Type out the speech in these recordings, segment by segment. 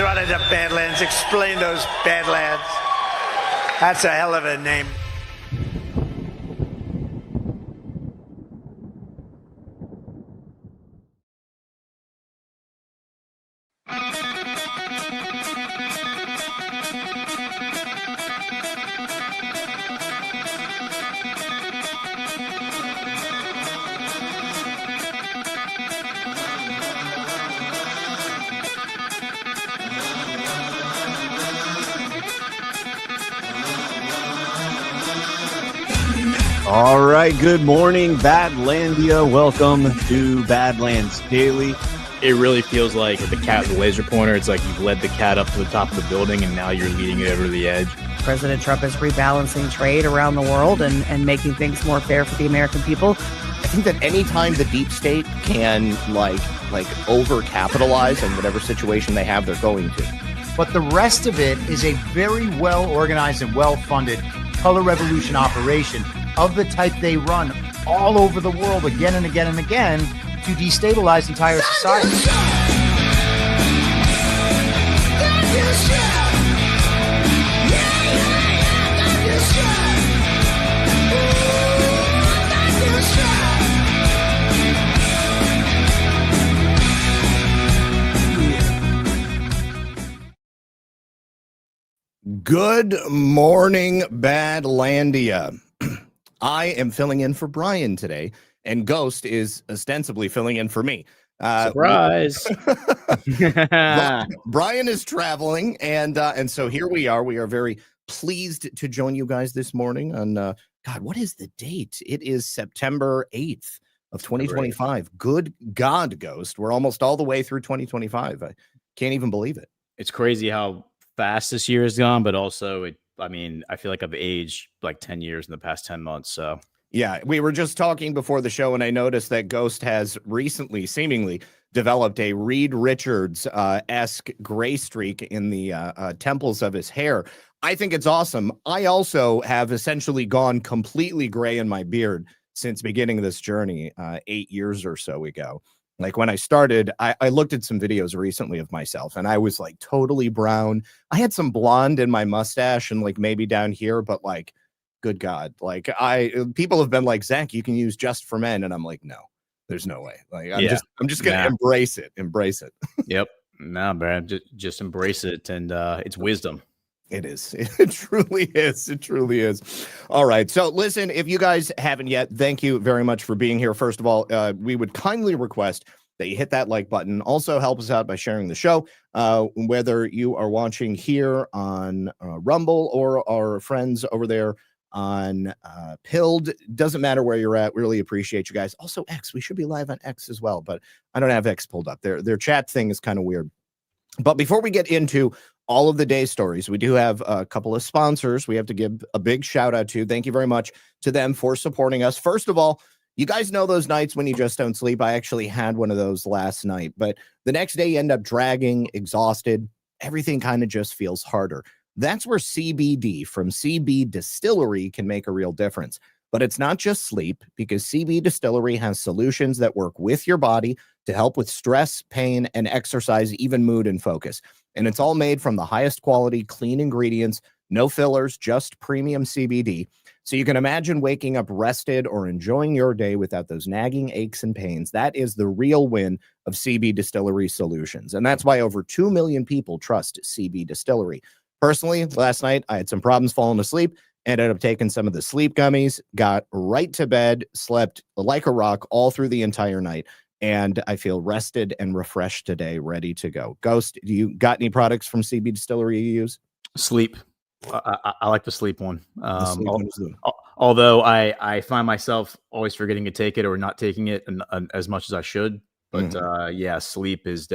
running to Badlands. Explain those Badlands. That's a hell of a name. All right, good morning, Badlandia. Welcome to Badlands Daily. It really feels like the cat with the laser pointer. It's like you've led the cat up to the top of the building, and now you're leading it over the edge. President Trump is rebalancing trade around the world and making things more fair for the American people. I think that anytime the deep state can like overcapitalize in whatever situation they have, they're going to. But the rest of it is a very well organized and well funded color revolution operation of the type they run all over the world again and again and again to destabilize entire society. Good morning, Badlandia. I am filling in for Brian today, and Ghost is ostensibly filling in for me. Surprise! Brian is traveling, and so here we are. We are very pleased to join you guys this morning on, God, what is the date? It is September 8th of 2025. Good God, Ghost. We're almost all the way through 2025. I can't even believe it. It's crazy how fast this year has gone, but also I feel like I've aged like 10 years in the past 10 months. So yeah, we were just talking before the show, and I noticed that Ghost has recently seemingly developed a Reed Richards esque gray streak in the temples of his hair. I think it's awesome. I also have essentially gone completely gray in my beard since beginning this journey 8 years or so ago. Like when I started, I looked at some videos recently of myself, and I was like totally brown. I had some blonde in my mustache and like maybe down here, but like, good God, like people have been like, Zach, you can use Just for Men, and I'm like, no, there's no way. Like I'm just gonna embrace it. Yep, no, man, just embrace it, and it's wisdom. It is. It truly is. It truly is. All right. So listen, if you guys haven't yet, thank you very much for being here. First of all, we would kindly request that you hit that like button. Also help us out by sharing the show, whether you are watching here on Rumble or our friends over there on Pilled. Doesn't matter where you're at. We really appreciate you guys. Also X, we should be live on X as well, but I don't have X pulled up. Their chat thing is kind of weird. But before we get into all of the day stories, we do have a couple of sponsors we have to give a big shout out to. Thank you very much to them for supporting us. First of all, you guys know those nights when you just don't sleep. I actually had one of those last night, but the next day you end up dragging, exhausted. Everything kind of just feels harder. That's where CBD from CB Distillery can make a real difference. But it's not just sleep, because CB Distillery has solutions that work with your body to help with stress, pain, and exercise, even mood and focus. And it's all made from the highest quality, clean ingredients, no fillers, just premium CBD. So you can imagine waking up rested or enjoying your day without those nagging aches and pains. That is the real win of CB Distillery solutions. And that's why over 2 million people trust CB Distillery. Personally, last night, I had some problems falling asleep. Ended up taking some of the sleep gummies, got right to bed, slept like a rock all through the entire night. And I feel rested and refreshed today, ready to go. Ghost, do you got any products from CB Distillery you use? Sleep. I like the sleep one. One although I find myself always forgetting to take it or not taking it as much as I should. But sleep is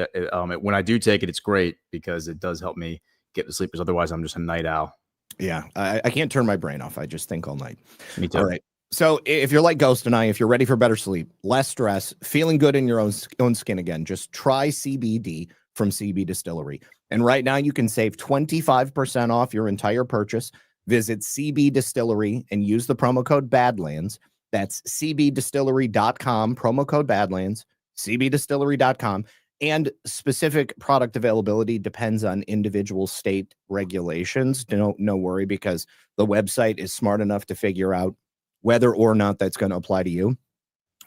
when I do take it, it's great because it does help me get to sleep, because otherwise I'm just a night owl. Yeah, I can't turn my brain off. I just think all night. Me too. All right. So if you're like Ghost and I, if you're ready for better sleep, less stress, feeling good in your own skin again, just try CBD from CB Distillery. And right now you can save 25% off your entire purchase. Visit CB Distillery and use the promo code Badlands. That's cbdistillery.com, promo code Badlands, cbdistillery.com. And specific product availability depends on individual state regulations. No worry, because the website is smart enough to figure out whether or not that's going to apply to you.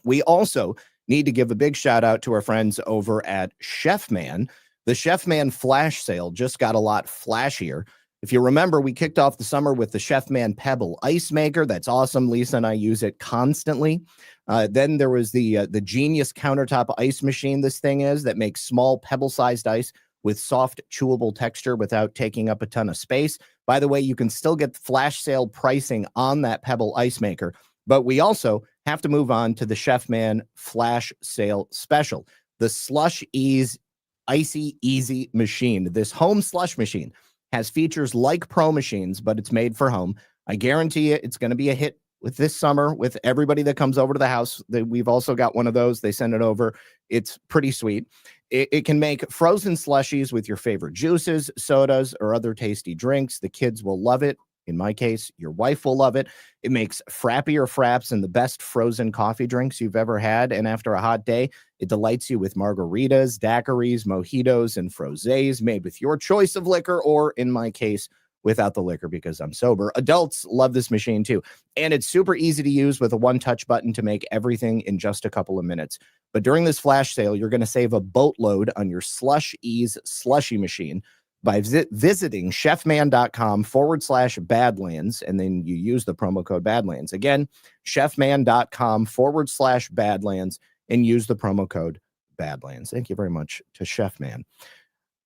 We also need to give a big shout out to our friends over at Chefman. The Chefman flash sale just got a lot flashier. If you remember, we kicked off the summer with the Chefman Pebble Ice Maker. That's awesome. Lisa and I use it constantly. Then there was the Genius countertop ice machine. This thing is that makes small pebble-sized ice with soft, chewable texture without taking up a ton of space. By the way, you can still get flash sale pricing on that Pebble Ice Maker, but we also have to move on to the Chefman flash sale special, the Slush Ease Icy Easy machine. This home slush machine has features like Pro machines, but it's made for home. I guarantee you it's going to be a hit with this summer with everybody that comes over to the house. We've also got one of those. They send it over. It's pretty sweet. It can make frozen slushies with your favorite juices, sodas, or other tasty drinks. The kids will love it. In my case, your wife will love it. It makes Frappy or Fraps and the best frozen coffee drinks you've ever had. And after a hot day, it delights you with margaritas, daiquiris, mojitos, and frosés made with your choice of liquor, or in my case, without the liquor because I'm sober. Adults love this machine too. And it's super easy to use with a one-touch button to make everything in just a couple of minutes. But during this flash sale, you're going to save a boatload on your Slush Ease slushy machine by visiting chefman.com/Badlands, and then you use the promo code Badlands. Again, chefman.com/Badlands, and use the promo code Badlands. Thank you very much to Chefman.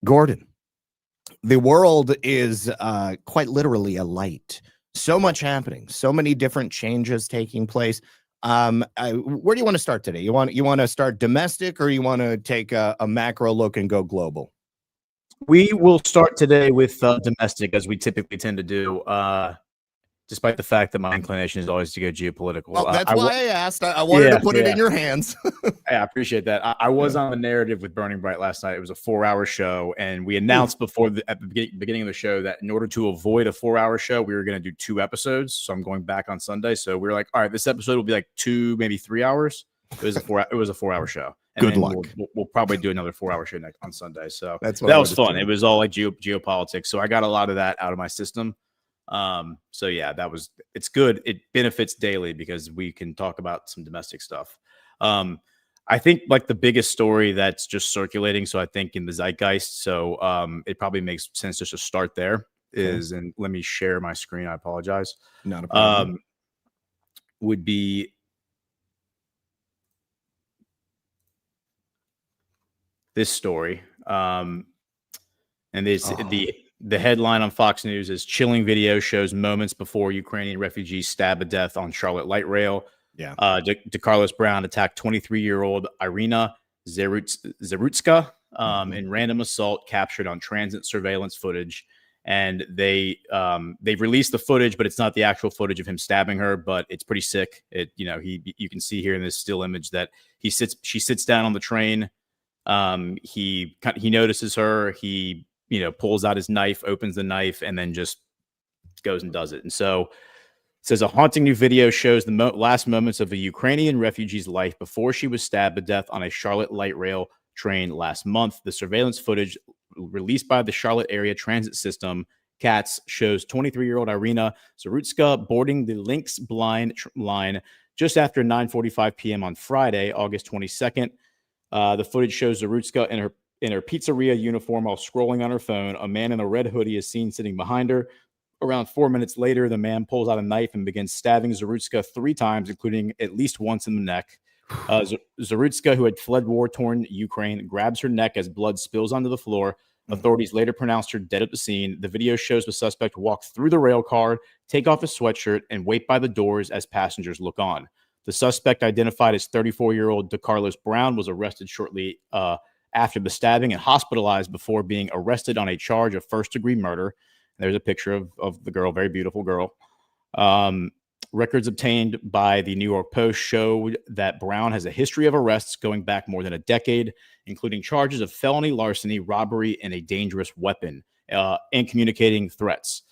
Gordon, the world is quite literally alight. So much happening, so many different changes taking place. Where do you want to start today? You want to start domestic, or you want to take a macro look and go global? We will start today with domestic, as we typically tend to do, despite the fact that my inclination is always to go geopolitical. Well, that's why I asked. I wanted to put it in your hands. I appreciate that. I was on the narrative with Burning Bright last night. It was a 4-hour show, and we announced at the beginning of the show that in order to avoid a 4-hour show, we were going to do 2 episodes. So I'm going back on Sunday. So we were like, all right, this episode will be like 2, maybe 3 hours. It was a 4-hour show. And good luck. We'll probably do another 4-hour show next on Sunday. So that was fun. It was all like geopolitics. So I got a lot of that out of my system. So yeah, it's good. It benefits daily because we can talk about some domestic stuff. I think like the biggest story that's just circulating. So I think in the zeitgeist. So it probably makes sense just to start there is, and let me share my screen. I apologize. Not a problem. Would be this story. And this, the headline on Fox News is chilling video shows moments before Ukrainian refugees stab to death on Charlotte light rail. Yeah. DeCarlos Brown attacked 23-year-old Irina Zarutska in random assault captured on transit surveillance footage. And they've released the footage, but it's not the actual footage of him stabbing her, but it's pretty sick. You can see here in this still image that she sits down on the train. He notices her. He pulls out his knife, opens the knife, and then just goes and does it. And so it says a haunting new video shows the last moments of a Ukrainian refugee's life before she was stabbed to death on a Charlotte light rail train last month. The surveillance footage released by the Charlotte area transit system, CATS, shows 23-year-old Irina Zarutska boarding the Lynx blind line just after 9:45 p.m. on Friday, August 22nd. The footage shows Zarutska in her pizzeria uniform while scrolling on her phone. A man in a red hoodie is seen sitting behind her. Around 4 minutes later, the man pulls out a knife and begins stabbing Zarutska 3 times, including at least once in the neck. Zarutska, who had fled war-torn Ukraine, grabs her neck as blood spills onto the floor. Authorities later pronounced her dead at the scene. The video shows the suspect walk through the rail car, take off his sweatshirt, and wait by the doors as passengers look on. The suspect, identified as 34-year-old DeCarlos Brown, was arrested shortly after the stabbing and hospitalized before being arrested on a charge of first-degree murder. There's a picture of the girl, very beautiful girl. Records obtained by the New York Post showed that Brown has a history of arrests going back more than a decade, including charges of felony larceny, robbery, and a dangerous weapon, and communicating threats.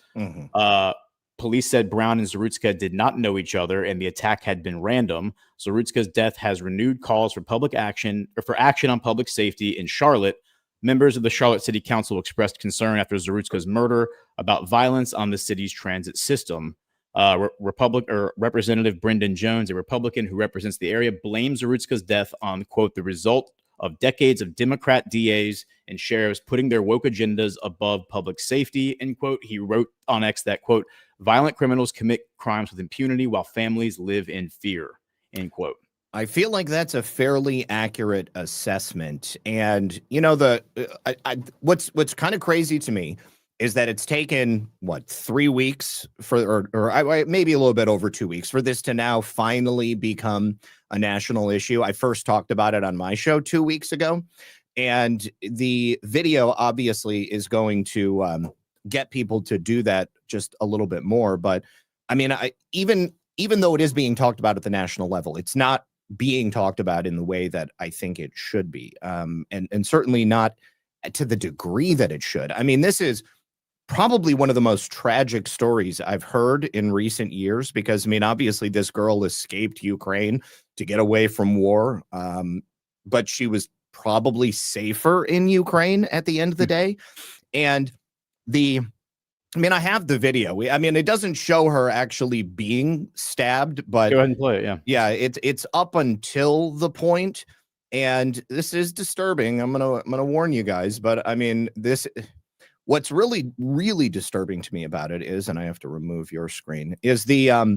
Police said Brown and Zarutska did not know each other and the attack had been random. Zarutska's death has renewed calls for action on public safety in Charlotte. Members of the Charlotte City Council expressed concern after Zarutska's murder about violence on the city's transit system. Representative Brendan Jones, a Republican who represents the area, blames Zarutska's death on, quote, the result of decades of Democrat DAs and sheriffs putting their woke agendas above public safety, end quote. He wrote on X that, quote, violent criminals commit crimes with impunity while families live in fear, end quote. I feel like that's a fairly accurate assessment. And, what's kind of crazy to me is that it's taken, 3 weeks or maybe a little bit over 2 weeks for this to now finally become a national issue. I first talked about it on my show 2 weeks ago. And the video obviously is going to get people to do that just a little bit more. But I mean, even though it is being talked about at the national level, it's not being talked about in the way that I think it should be. And certainly not to the degree that it should. I mean, this is probably one of the most tragic stories I've heard in recent years, because I mean, obviously this girl escaped Ukraine to get away from war. But she was probably safer in Ukraine at the end of the day. And I have the video. It doesn't show her actually being stabbed, but go ahead and play it. Yeah. Yeah. It's up until the point, and this is disturbing. I'm going to warn you guys, but I mean, what's really, really disturbing to me about it is, and I have to remove your screen, is the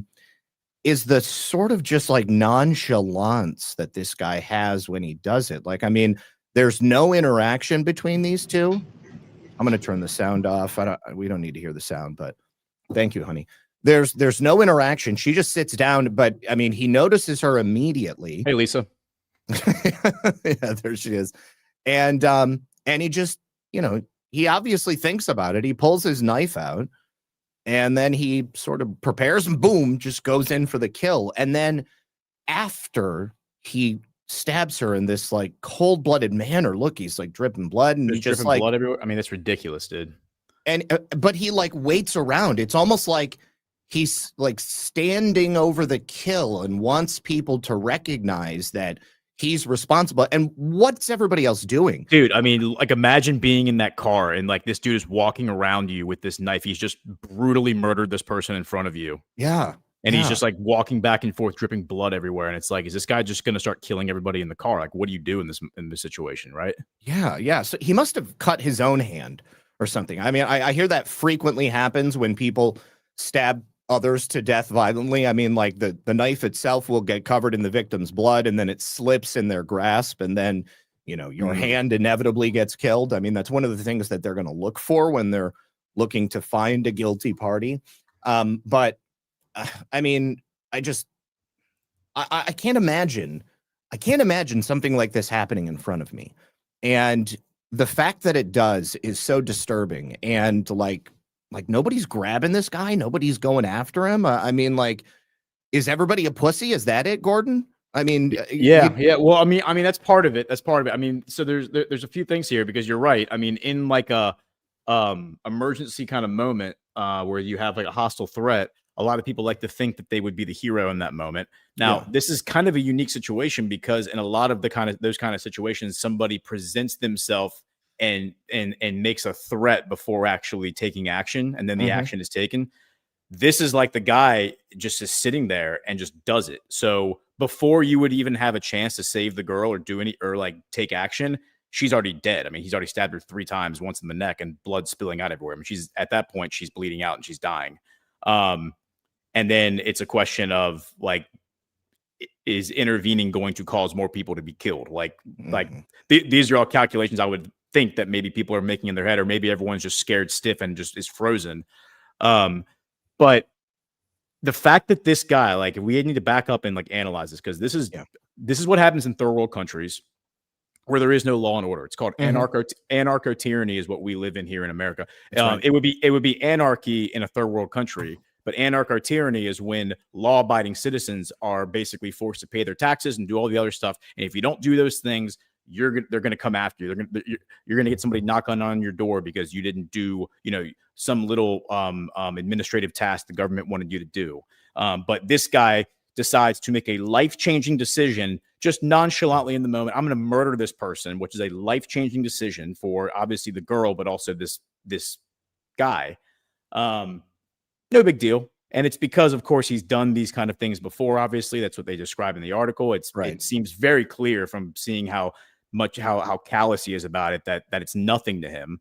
sort of just like nonchalance that this guy has when he does it. Like, I mean, there's no interaction between these two. I'm going to turn the sound off. We don't need to hear the sound, but thank you, honey. There's no interaction. She just sits down, but I mean, he notices her immediately. Hey, Lisa. Yeah, there she is. And he just, he obviously thinks about it. He pulls his knife out, and then he sort of prepares and boom, just goes in for the kill. And then after he stabs her in this like cold-blooded manner, look, he's like dripping blood, and he's just like blood everywhere. I mean, that's ridiculous, dude. And but he like waits around. It's almost like he's like standing over the kill and wants people to recognize that he's responsible. And what's everybody else doing? Dude, I mean, like, imagine being in that car and like this dude is walking around you with this knife. He's just brutally murdered this person in front of you. Yeah. And he's just like walking back and forth, dripping blood everywhere. And it's like, is this guy just going to start killing everybody in the car? Like, what do you do in this situation, right? Yeah, yeah. So he must have cut his own hand or something. I mean, I hear that frequently happens when people stab others to death violently. I mean, like the knife itself will get covered in the victim's blood, and then it slips in their grasp, and then, your hand inevitably gets killed. I mean, that's one of the things that they're going to look for when they're looking to find a guilty party. But I mean, I can't imagine. I can't imagine something like this happening in front of me. And the fact that it does is so disturbing. And like nobody's grabbing this guy. Nobody's going after him. I mean, like, is everybody a pussy? Is that it, Gordon? I mean, yeah. Well, I mean, that's part of it. I mean, so there's a few things here, because you're right. I mean, in like a emergency kind of moment where you have like a hostile threat, a lot of people like to think that they would be the hero in that moment. Now, This is kind of a unique situation, because in a lot of those kind of situations, somebody presents themselves and makes a threat before actually taking action, and then the action is taken. This is like the guy just is sitting there and just does it. So before you would even have a chance to save the girl or like take action, she's already dead. I mean, he's already stabbed her 3 times, once in the neck, and blood spilling out everywhere. I mean, she's at that point, she's bleeding out and she's dying. And then it's a question of like, is intervening going to cause more people to be killed? These are all calculations I would think that maybe people are making in their head, or maybe everyone's just scared stiff and just is frozen. But the fact that this guy, like, we need to back up and like analyze this, because this is what happens in third world countries where there is no law and order. It's called anarcho tyranny is what we live in here in America. Right. It would be anarchy in a third world country. But anarcho tyranny is when law-abiding citizens are basically forced to pay their taxes and do all the other stuff. And if you don't do those things, they're going to come after you. You're going to get somebody knocking on your door because you didn't do, some little administrative task the government wanted you to do. But this guy decides to make a life-changing decision just nonchalantly in the moment. I'm going to murder this person, which is a life-changing decision for obviously the girl, but also this guy. No big deal. And it's because, of course, he's done these kind of things before. Obviously, that's what they describe in the article. It seems very clear from seeing how callous he is about it that it's nothing to him.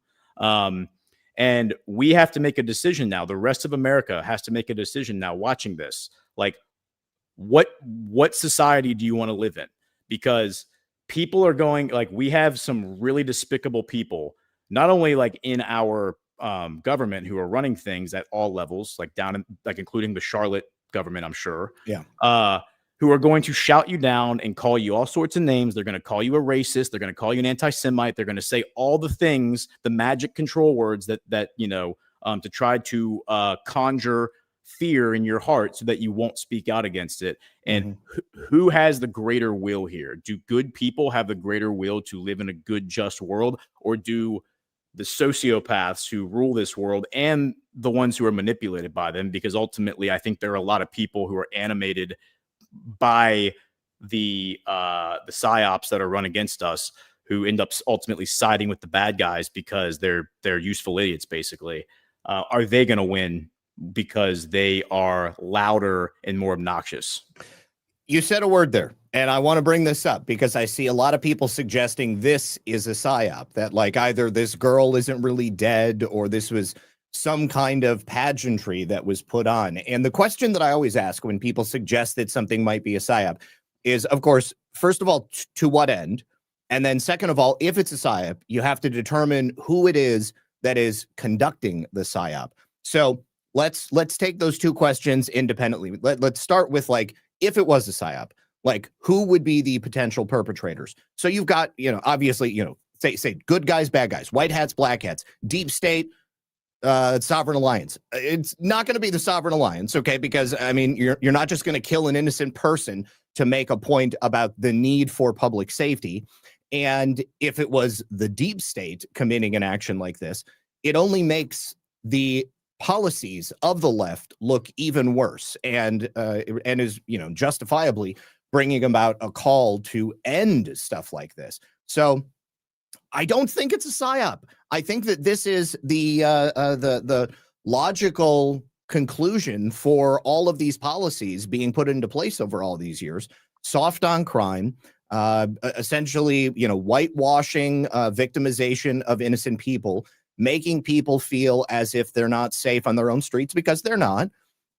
And we have to make a decision now. The rest of America has to make a decision now watching this. Like, what society do you want to live in? Because people are going, like, we have some really despicable people, not only like in our government who are running things at all levels, like down in, like, including the Charlotte government, I'm sure. Yeah. Who are going to shout you down and call you all sorts of names. They're going to call you a racist. They're going to call you an anti-Semite. They're going to say all the things, the magic control words that to try to conjure fear in your heart so that you won't speak out against it. And who has the greater will here? Do good people have the greater will to live in a good, just world, or do the sociopaths who rule this world and the ones who are manipulated by them? Because ultimately, I think there are a lot of people who are animated by the psyops that are run against us, who end up ultimately siding with the bad guys because they're useful idiots, basically. Are they going to win because they are louder and more obnoxious? You said a word there, and I want to bring this up because I see a lot of people suggesting this is a psyop, that like either this girl isn't really dead or this was some kind of pageantry that was put on. And the question that I always ask when people suggest that something might be a psyop is, of course, first of all, to what end? And then second of all, if it's a psyop, you have to determine who it is that is conducting the psyop. So let's take those two questions independently. Let's start with, like, if it was a psyop, like, who would be the potential perpetrators? So you've got, obviously, say good guys, bad guys, white hats, black hats, deep state, Sovereign Alliance. It's not going to be the Sovereign Alliance, okay? Because, I mean, you're not just going to kill an innocent person to make a point about the need for public safety. And if it was the deep state committing an action like this, it only makes the policies of the left look even worse, and is, justifiably bringing about a call to end stuff like this. So I don't think it's a psyop. I think that this is the logical conclusion for all of these policies being put into place over all these years. Soft on crime, essentially, whitewashing, victimization of innocent people, making people feel as if they're not safe on their own streets because they're not.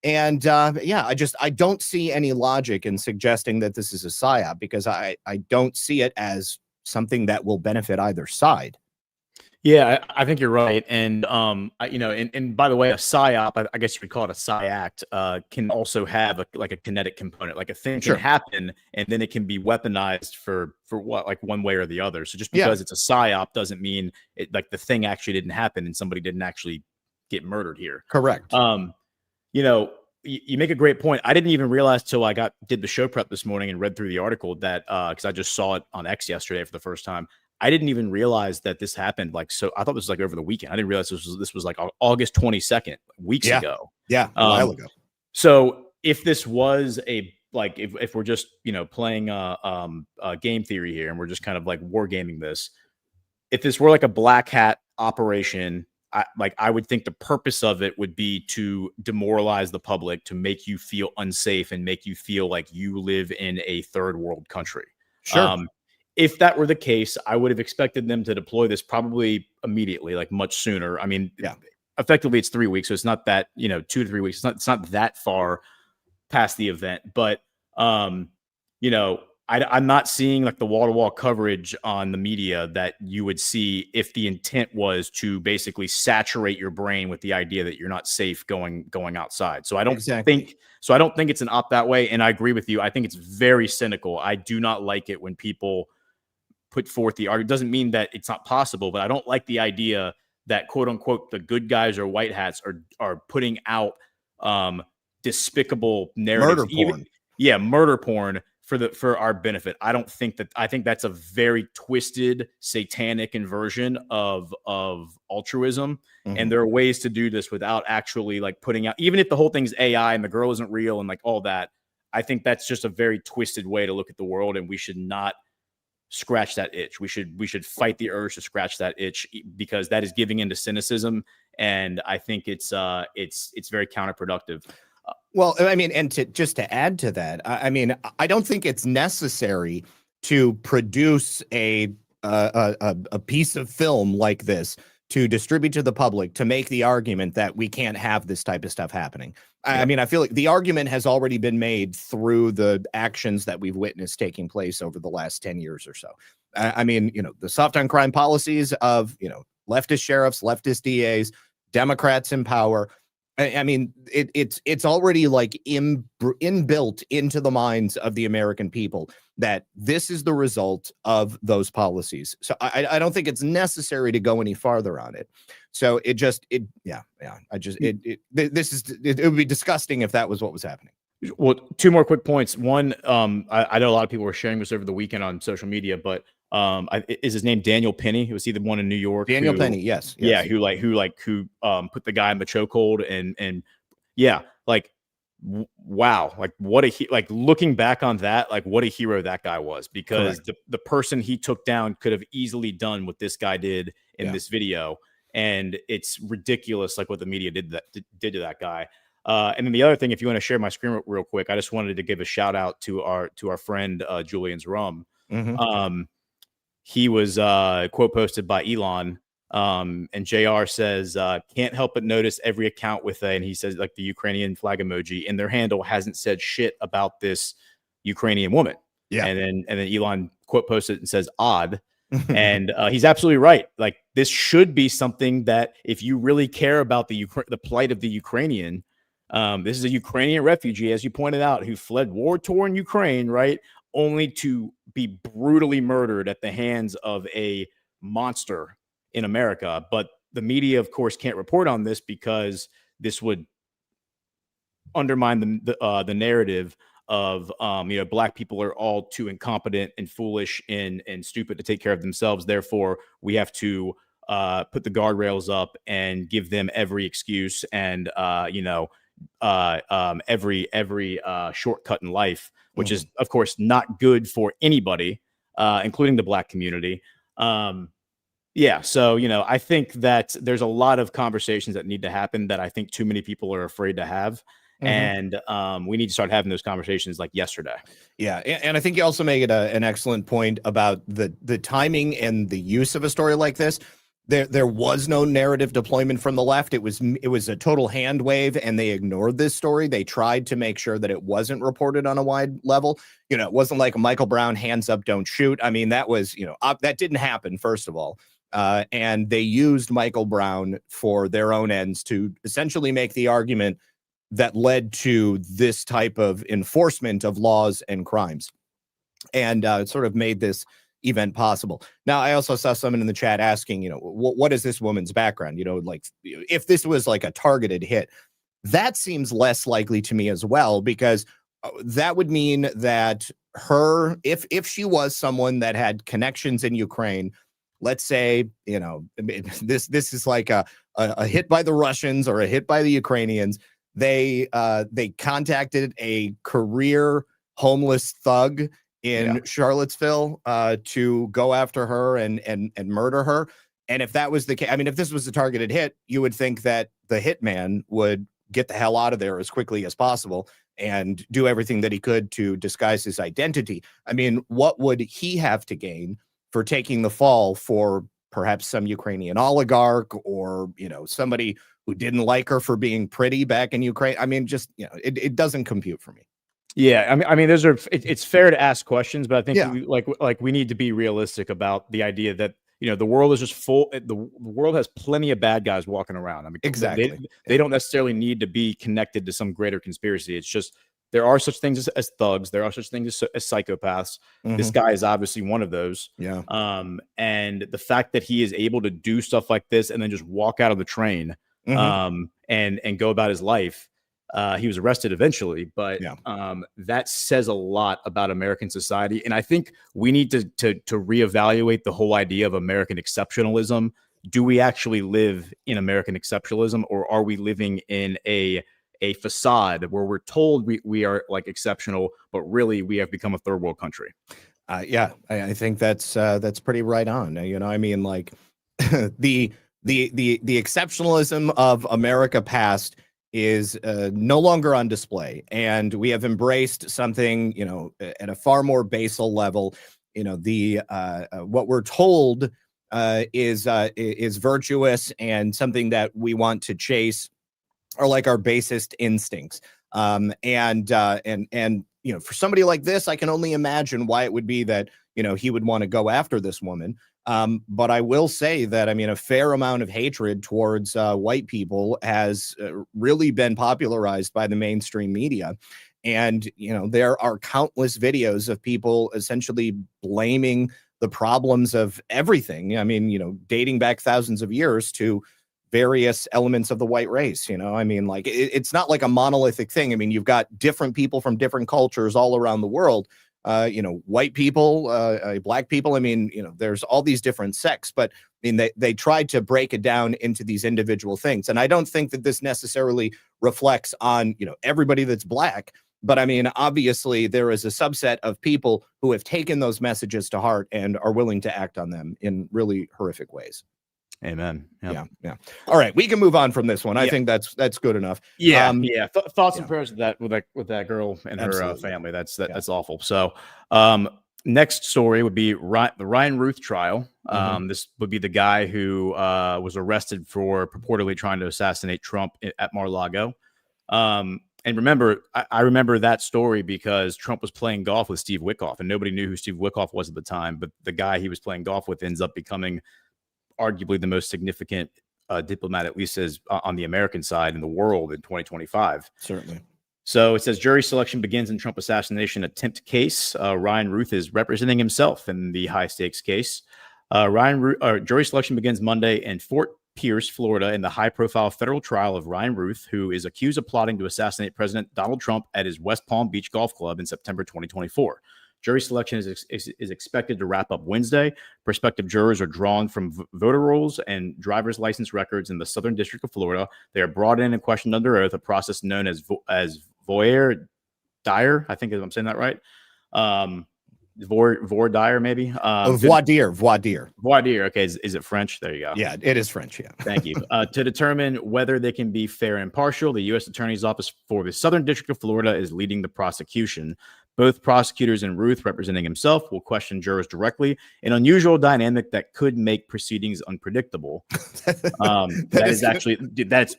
And I don't see any logic in suggesting that this is a psyop, because I don't see it as something that will benefit either side. Yeah, I think you're right. And, and by the way, a psyop, I guess you could call it a psyact, can also have a kinetic component. Like, a thing can happen and then it can be weaponized for what, like one way or the other. So just because it's a psyop doesn't mean it, like, the thing actually didn't happen and somebody didn't actually get murdered here. Correct. You make a great point. I didn't even realize till I did the show prep this morning and read through the article that, because I just saw it on X yesterday for the first time. I didn't even realize that this happened. Like, so I thought this was like over the weekend. I didn't realize this was like August 22nd, weeks ago. Yeah, a while ago. So if this was if we're just, playing game theory here and we're just kind of like wargaming this, if this were like a black hat operation, I would think the purpose of it would be to demoralize the public, to make you feel unsafe and make you feel like you live in a third world country. Sure. If that were the case, I would have expected them to deploy this probably immediately, like much sooner. I mean, effectively it's 3 weeks. So it's not that, 2 to 3 weeks. It's not that far past the event, but, I'm not seeing like the wall-to-wall coverage on the media that you would see if the intent was to basically saturate your brain with the idea that you're not safe going outside. So I don't think it's an opt that way. And I agree with you. I think it's very cynical. I do not like it when people put forth the argument. It doesn't mean that it's not possible, but I don't like the idea that, quote unquote, the good guys or white hats are putting out despicable narratives. Murder porn. Murder porn for our benefit. I think that's a very twisted, satanic inversion of altruism. And there are ways to do this without actually like putting out, even if the whole thing's AI and the girl isn't real and like all that. I think that's just a very twisted way to look at the world, and we should not scratch that itch. We should fight the urge to scratch that itch, because that is giving into cynicism, and I think it's very counterproductive. Well, I mean, and to add to that, I mean, I don't think it's necessary to produce a piece of film like this to distribute to the public to make the argument that we can't have this type of stuff happening. I mean, I feel like the argument has already been made through the actions that we've witnessed taking place over the last 10 years or so. I mean, you know, the soft on crime policies of, you know, leftist sheriffs, leftist DAs, Democrats in power. I mean, it's already like inbuilt into the minds of the American people that this is the result of those policies. So I don't think it's necessary to go any farther on it. So it would be disgusting if that was what was happening. Well, two more quick points. One, I know a lot of people were sharing this over the weekend on social media, but is his name Daniel Penny? Was he the one in New York? Daniel Penny, yes. Yeah, who put the guy in the chokehold and yeah, like wow, like what like looking back on that, like what a hero that guy was, because the person he took down could have easily done what this guy did in this video, and it's ridiculous like what the media did to that guy. And then the other thing, if you want to share my screen real quick, I just wanted to give a shout out to our friend Julian's Rum. He was quote posted by Elon, and JR says, can't help but notice every account with and he says like the Ukrainian flag emoji, and their handle hasn't said shit about this Ukrainian woman. Yeah. And then Elon quote posted and says odd. And he's absolutely right. Like, this should be something that if you really care about the plight of the Ukrainian, this is a Ukrainian refugee, as you pointed out, who fled war-torn Ukraine, right? Only to be brutally murdered at the hands of a monster in America. But the media, of course, can't report on this because this would undermine the narrative of, Black people are all too incompetent and foolish and stupid to take care of themselves. Therefore, we have to put the guardrails up and give them every excuse and, every shortcut in life, which is, of course, not good for anybody, including the Black community. So, I think that there's a lot of conversations that need to happen that I think too many people are afraid to have. And we need to start having those conversations like yesterday. Yeah. And I think you also make it an excellent point about the timing and the use of a story like this. There was no narrative deployment from the left. It was a total hand wave, and they ignored this story. They tried to make sure that it wasn't reported on a wide level. It wasn't like Michael Brown, hands up, don't shoot. I mean, that was, that didn't happen, first of all. And they used Michael Brown for their own ends to essentially make the argument that led to this type of enforcement of laws and crimes, and it sort of made this event possible. Now, I also saw someone in the chat asking, what is this woman's background? If this was like a targeted hit, that seems less likely to me as well, because that would mean that if she was someone that had connections in Ukraine, let's say, this is like a hit by the Russians or a hit by the Ukrainians. They contacted a career homeless thug in Charlottesville to go after her and murder her. And if that was the case, I mean, if this was a targeted hit, you would think that the hitman would get the hell out of there as quickly as possible and do everything that he could to disguise his identity. I mean, what would he have to gain for taking the fall for perhaps some Ukrainian oligarch or, somebody who didn't like her for being pretty back in Ukraine? I mean, just, it doesn't compute for me. Yeah, I mean, it's fair to ask questions, but I think we need to be realistic about the idea that the world is just full. The world has plenty of bad guys walking around. I mean, exactly. They don't necessarily need to be connected to some greater conspiracy. It's just there are such things as thugs. There are such things as psychopaths. This guy is obviously one of those. Yeah. And the fact that he is able to do stuff like this and then just walk out of the train, and go about his life. He was arrested eventually, but that says a lot about American society. And I think we need to reevaluate the whole idea of American exceptionalism. Do we actually live in American exceptionalism, or are we living in a facade where we're told we are like exceptional, but really we have become a third world country? I think that's pretty right on. You know, I mean, like the exceptionalism of America past is no longer on display, and we have embraced something, you know, at a far more basal level. You know, the what we're told is virtuous and something that we want to chase are like our basest instincts. And you know, for somebody like this, I can only imagine why it would be that, you know, he would want to go after this woman. But I will say that, I mean, a fair amount of hatred towards white people has really been popularized by the mainstream media. And, you know, there are countless videos of people essentially blaming the problems of everything. I mean, you know, dating back thousands of years to various elements of the white race. You know, I mean, like it's not like a monolithic thing. I mean, you've got different people from different cultures all around the world. You know, white people, black people. I mean, you know, there's all these different sects, but I mean, they tried to break it down into these individual things. And I don't think that this necessarily reflects on, you know, everybody that's black. But I mean, obviously, there is a subset of people who have taken those messages to heart and are willing to act on them in really horrific ways. Amen. Yep. Yeah. All right, we can move on from this one. I think that's good enough. Thoughts and prayers with that girl and her family. That's awful. So, next story would be the Ryan Routh trial. This would be the guy who was arrested for purportedly trying to assassinate Trump at Mar-a-Lago. And remember, I remember that story because Trump was playing golf with Steve Witkoff, and nobody knew who Steve Witkoff was at the time. But the guy he was playing golf with ends up becoming arguably the most significant diplomat, at least as on the American side in the world in 2025. Certainly. So it says jury selection begins in Trump assassination attempt case. Ryan Routh is representing himself in the high stakes case. Jury selection begins Monday in Fort Pierce, Florida, in the high-profile federal trial of Ryan Routh, who is accused of plotting to assassinate President Donald Trump at his West Palm Beach golf club in September 2024. Jury selection is expected to wrap up Wednesday. Prospective jurors are drawn from voter rolls and driver's license records in the Southern District of Florida. They are brought in and questioned under oath, a process known as voir dire. I think I'm saying that right. Voir dire, maybe. Voir dire. Okay, is it French? There you go. Yeah, it is French. Yeah. Thank you. To determine whether they can be fair and impartial, the U.S. Attorney's Office for the Southern District of Florida is leading the prosecution. Both prosecutors and Routh, representing himself, will question jurors directly, an unusual dynamic that could make proceedings unpredictable. That's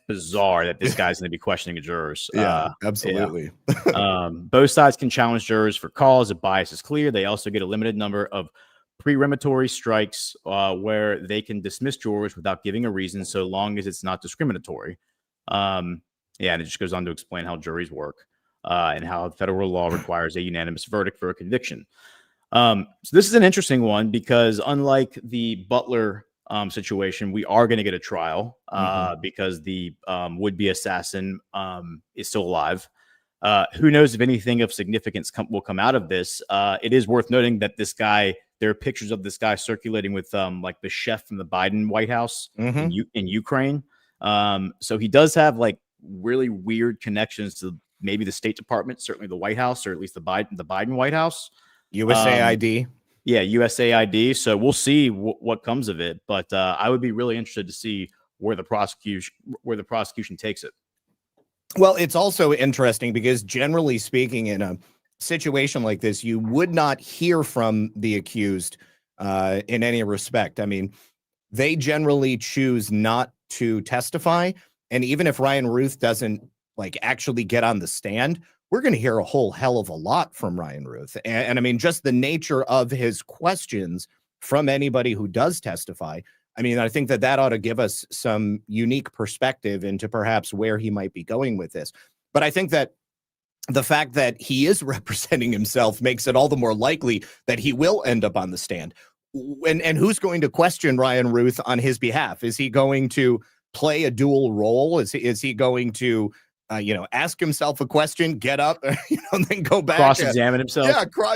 bizarre that this guy's going to be questioning jurors. Yeah, absolutely. Both sides can challenge jurors for cause if bias is clear. They also get a limited number of preemptory strikes where they can dismiss jurors without giving a reason, so long as it's not discriminatory. And it just goes on to explain how juries work. And how federal law requires a unanimous verdict for a conviction. So this is an interesting one because unlike the Butler situation, we are going to get a trial because the would-be assassin is still alive. Who knows if anything of significance will come out of this. It is worth noting that this guy, there are pictures of this guy circulating with like the chef from the Biden White House in Ukraine. So he does have like really weird connections to maybe the State Department, certainly the White House, or at least the Biden White House. USAID. USAID. So we'll see what comes of it. But I would be really interested to see where the prosecution takes it. Well, it's also interesting because generally speaking, in a situation like this, you would not hear from the accused in any respect. I mean, they generally choose not to testify. And even if Ryan Routh doesn't like actually get on the stand, we're going to hear a whole hell of a lot from Ryan Routh. And I mean, just the nature of his questions from anybody who does testify. I mean, I think that ought to give us some unique perspective into perhaps where he might be going with this. But I think that the fact that he is representing himself makes it all the more likely that he will end up on the stand. And who's going to question Ryan Routh on his behalf? Is he going to play a dual role? Is he going to ask himself a question, get up, then go back, cross-examine himself.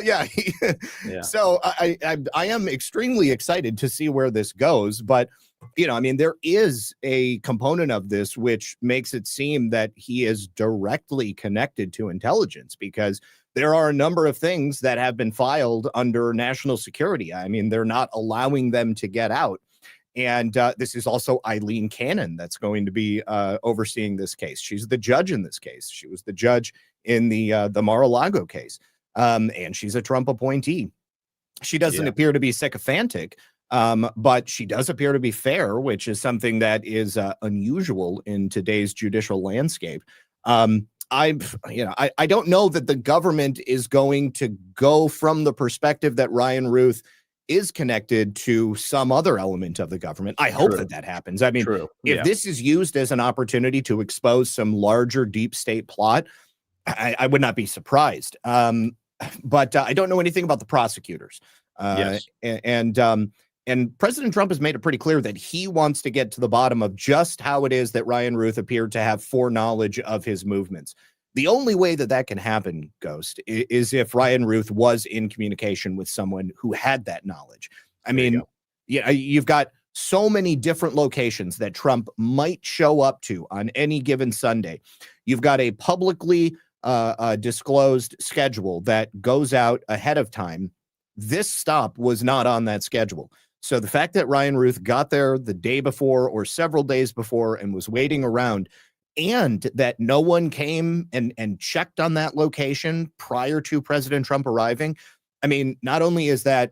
Yeah. So I am extremely excited to see where this goes, but there is a component of this which makes it seem that he is directly connected to intelligence, because there are a number of things that have been filed under national security. I mean, they're not allowing them to get out. And this is also Eileen Cannon that's going to be overseeing this case. She's the judge in this case. She was the judge in the Mar-a-Lago case, and she's a Trump appointee. She doesn't appear to be sycophantic, but she does appear to be fair, which is something that is unusual in today's judicial landscape. I don't know that the government is going to go from the perspective that Ryan Routh is connected to some other element of the government. I hope that happens. I mean, if this is used as an opportunity to expose some larger deep state plot, I would not be surprised. But I don't know anything about the prosecutors. And President Trump has made it pretty clear that he wants to get to the bottom of just how it is that Ryan Routh appeared to have foreknowledge of his movements. The only way that can happen, Ghost, is if Ryan Routh was in communication with someone who had that knowledge. I mean, you've got so many different locations that Trump might show up to on any given Sunday. You've got a publicly disclosed schedule that goes out ahead of time. This stop was not on that schedule. So the fact that Ryan Routh got there the day before or several days before and was waiting around, and that no one came and checked on that location prior to President Trump arriving. I mean, not only is that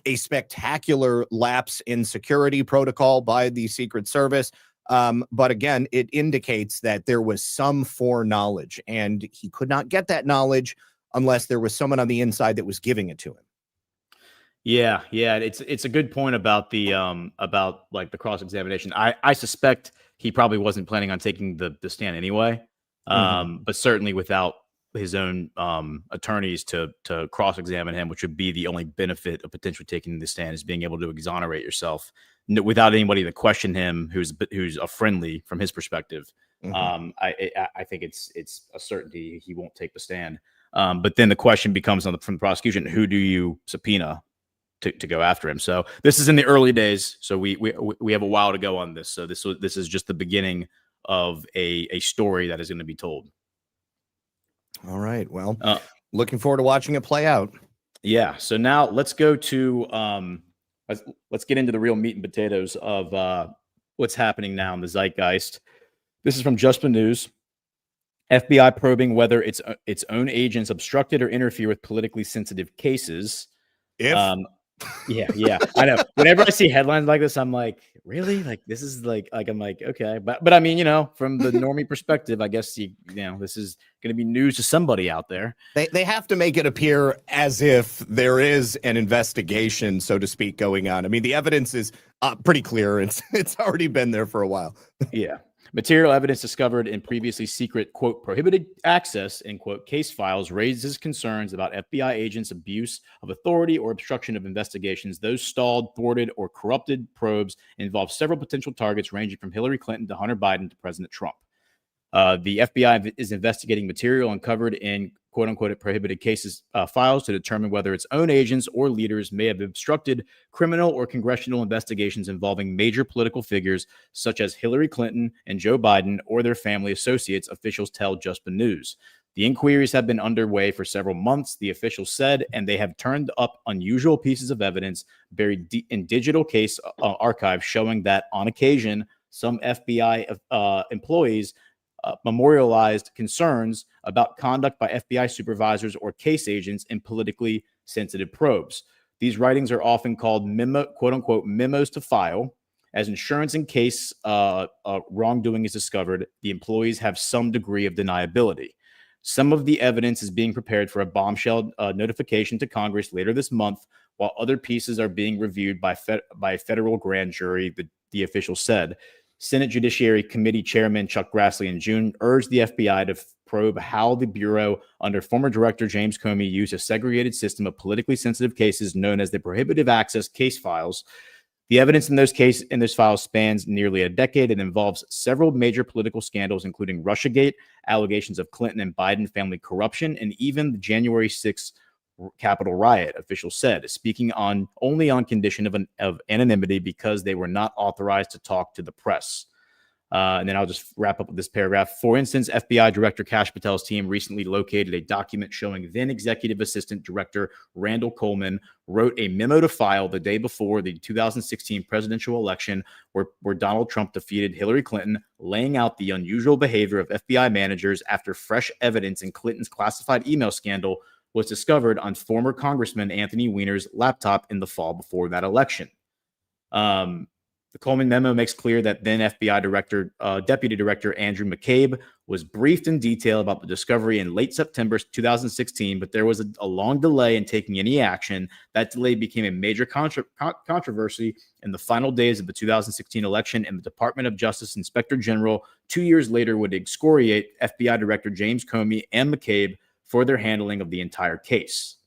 a spectacular lapse in security protocol by the Secret Service, but again, it indicates that there was some foreknowledge, and he could not get that knowledge unless there was someone on the inside that was giving it to him. Yeah. It's a good point about the the cross-examination. I suspect he probably wasn't planning on taking the stand anyway, but certainly without his own attorneys to cross-examine him, which would be the only benefit of potentially taking the stand, is being able to exonerate yourself without anybody to question him who's a friendly from his perspective. I think it's a certainty he won't take the stand. But then the question becomes from the prosecution, who do you subpoena to go after him? So this is in the early days. So we have a while to go on this. So this is just the beginning of a story that is going to be told. All right. Well, looking forward to watching it play out. Yeah. So now let's go to let's get into the real meat and potatoes of what's happening now in the zeitgeist. This is from Just the News. FBI probing whether its own agents obstructed or interfere with politically sensitive cases. Yeah, I know. Whenever I see headlines like this, I'm like, really? Like, this is like I'm like, okay, but I mean, from the normie perspective, I guess this is going to be news to somebody out there. They have to make it appear as if there is an investigation, so to speak, going on. I mean, the evidence is pretty clear. It's already been there for a while. Yeah. Material evidence discovered in previously secret, quote, prohibited access, end quote, case files raises concerns about FBI agents' abuse of authority or obstruction of investigations. Those stalled, thwarted, or corrupted probes involve several potential targets ranging from Hillary Clinton to Hunter Biden to President Trump. The FBI is investigating material uncovered in, quote unquote, prohibited cases files to determine whether its own agents or leaders may have obstructed criminal or congressional investigations involving major political figures such as Hillary Clinton and Joe Biden or their family associates, officials tell Just the News. The inquiries have been underway for several months, the officials said, and they have turned up unusual pieces of evidence buried in digital case archives showing that on occasion, some FBI employees memorialized concerns about conduct by FBI supervisors or case agents in politically sensitive probes. These writings are often called quote unquote memos to file. As insurance in case wrongdoing is discovered, the employees have some degree of deniability. Some of the evidence is being prepared for a bombshell notification to Congress later this month, while other pieces are being reviewed by a federal grand jury, the official said. Senate Judiciary Committee Chairman Chuck Grassley in June urged the FBI to probe how the Bureau under former Director James Comey used a segregated system of politically sensitive cases known as the prohibitive access case files. The evidence in this file spans nearly a decade and involves several major political scandals, including Russiagate, allegations of Clinton and Biden family corruption, and even the January 6th Capitol riot, officials said, speaking only on condition of anonymity because they were not authorized to talk to the press. And then I'll just wrap up with this paragraph. For instance, FBI Director Kash Patel's team recently located a document showing then Executive Assistant Director Randall Coleman wrote a memo to file the day before the 2016 presidential election where Donald Trump defeated Hillary Clinton, laying out the unusual behavior of FBI managers after fresh evidence in Clinton's classified email scandal was discovered on former Congressman Anthony Weiner's laptop in the fall before that election. The Coleman memo makes clear that then FBI Deputy Director Andrew McCabe was briefed in detail about the discovery in late September 2016, but there was a long delay in taking any action. That delay became a major controversy in the final days of the 2016 election, and the Department of Justice Inspector General 2 years later would excoriate FBI Director James Comey and McCabe for their handling of the entire case.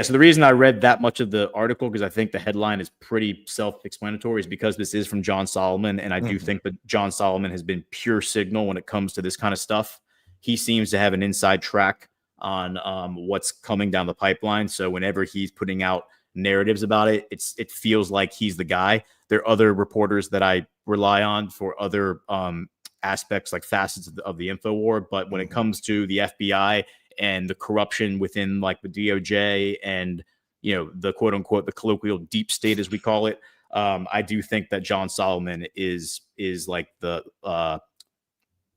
So the reason I read that much of the article, because I think the headline is pretty self-explanatory, is because this is from John Solomon, and I do think that John Solomon has been pure signal when it comes to this kind of stuff. He seems to have an inside track on what's coming down the pipeline. So whenever he's putting out narratives about it, it feels like he's the guy. There are other reporters that I rely on for other aspects, like facets of the info war. But when it comes to the FBI and the corruption within like the DOJ and, the quote unquote, the colloquial deep state, as we call it, I do think that John Solomon is like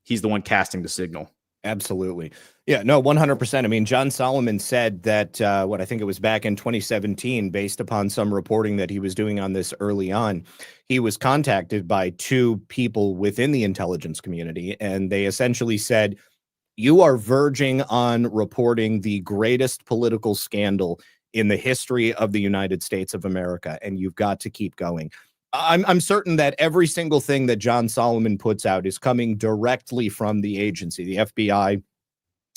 he's the one casting the signal. Absolutely. Yeah, no, 100%. I mean, John Solomon said that, I think it was back in 2017, based upon some reporting that he was doing on this early on, he was contacted by two people within the intelligence community, and they essentially said, you are verging on reporting the greatest political scandal in the history of the United States of America, and you've got to keep going. I'm certain that every single thing that John Solomon puts out is coming directly from the agency, the FBI,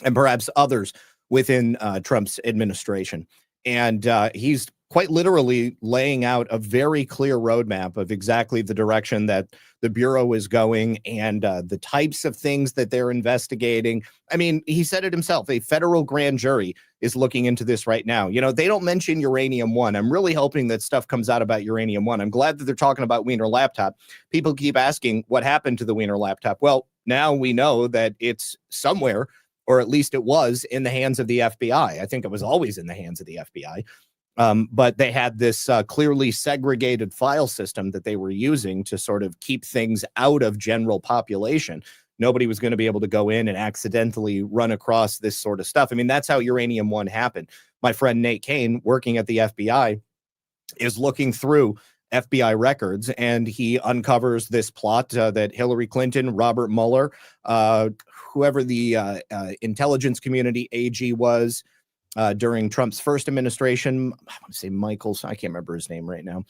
and perhaps others within Trump's administration. And he's quite literally laying out a very clear roadmap of exactly the direction that the Bureau is going and the types of things that they're investigating. I mean, he said it himself, a federal grand jury is looking into this right now. They don't mention Uranium One. I'm really hoping that stuff comes out about Uranium One. I'm glad that they're talking about Wiener laptop. People keep asking what happened to the Wiener laptop. Well, now we know that it's somewhere, or at least it was in the hands of the FBI. I think it was always in the hands of the FBI. But they had this clearly segregated file system that they were using to sort of keep things out of general population. Nobody was going to be able to go in and accidentally run across this sort of stuff. I mean, that's how Uranium One happened. My friend Nate Kane, working at the FBI, is looking through FBI records, and he uncovers this plot that Hillary Clinton, Robert Mueller, whoever the intelligence community AG was, during Trump's first administration, I want to say Michaels, I can't remember his name right now.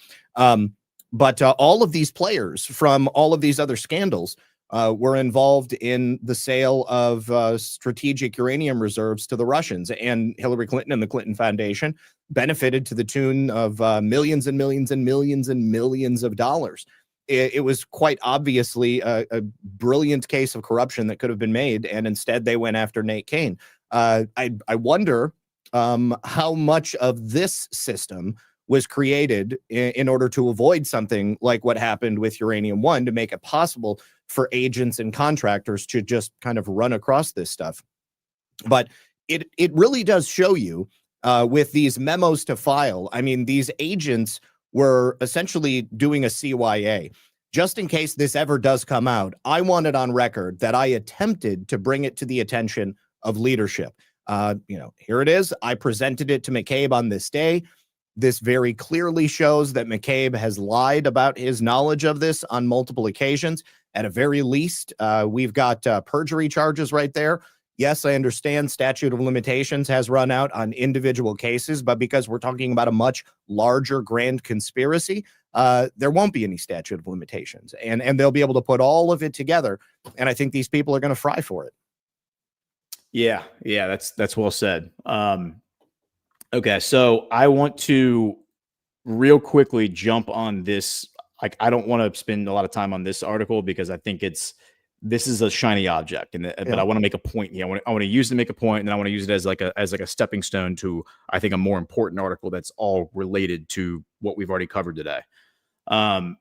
But all of these players from all of these other scandals were involved in the sale of strategic uranium reserves to the Russians. And Hillary Clinton and the Clinton Foundation benefited to the tune of millions and millions and millions and millions of dollars. It was quite obviously a brilliant case of corruption that could have been made. And instead, they went after Nate Kane. I wonder how much of this system was created in order to avoid something like what happened with Uranium One, to make it possible for agents and contractors to just kind of run across this stuff. But it really does show you with these memos to file. I mean, these agents were essentially doing a CYA. Just in case this ever does come out, I want it on record that I attempted to bring it to the attention of leadership. Here it is. I presented it to McCabe on this day. This very clearly shows that McCabe has lied about his knowledge of this on multiple occasions. At a very least, we've got perjury charges right there. Yes, I understand statute of limitations has run out on individual cases, but because we're talking about a much larger grand conspiracy, there won't be any statute of limitations, and they'll be able to put all of it together. And I think these people are going to fry for it. Yeah, that's well said. Okay, so I want to real quickly jump on this. Like, I don't want to spend a lot of time on this article because I think this is a shiny object, but I want to make a point here. I want to use it to make a point, and then I want to use it as like a stepping stone to, I think, a more important article that's all related to what we've already covered today. So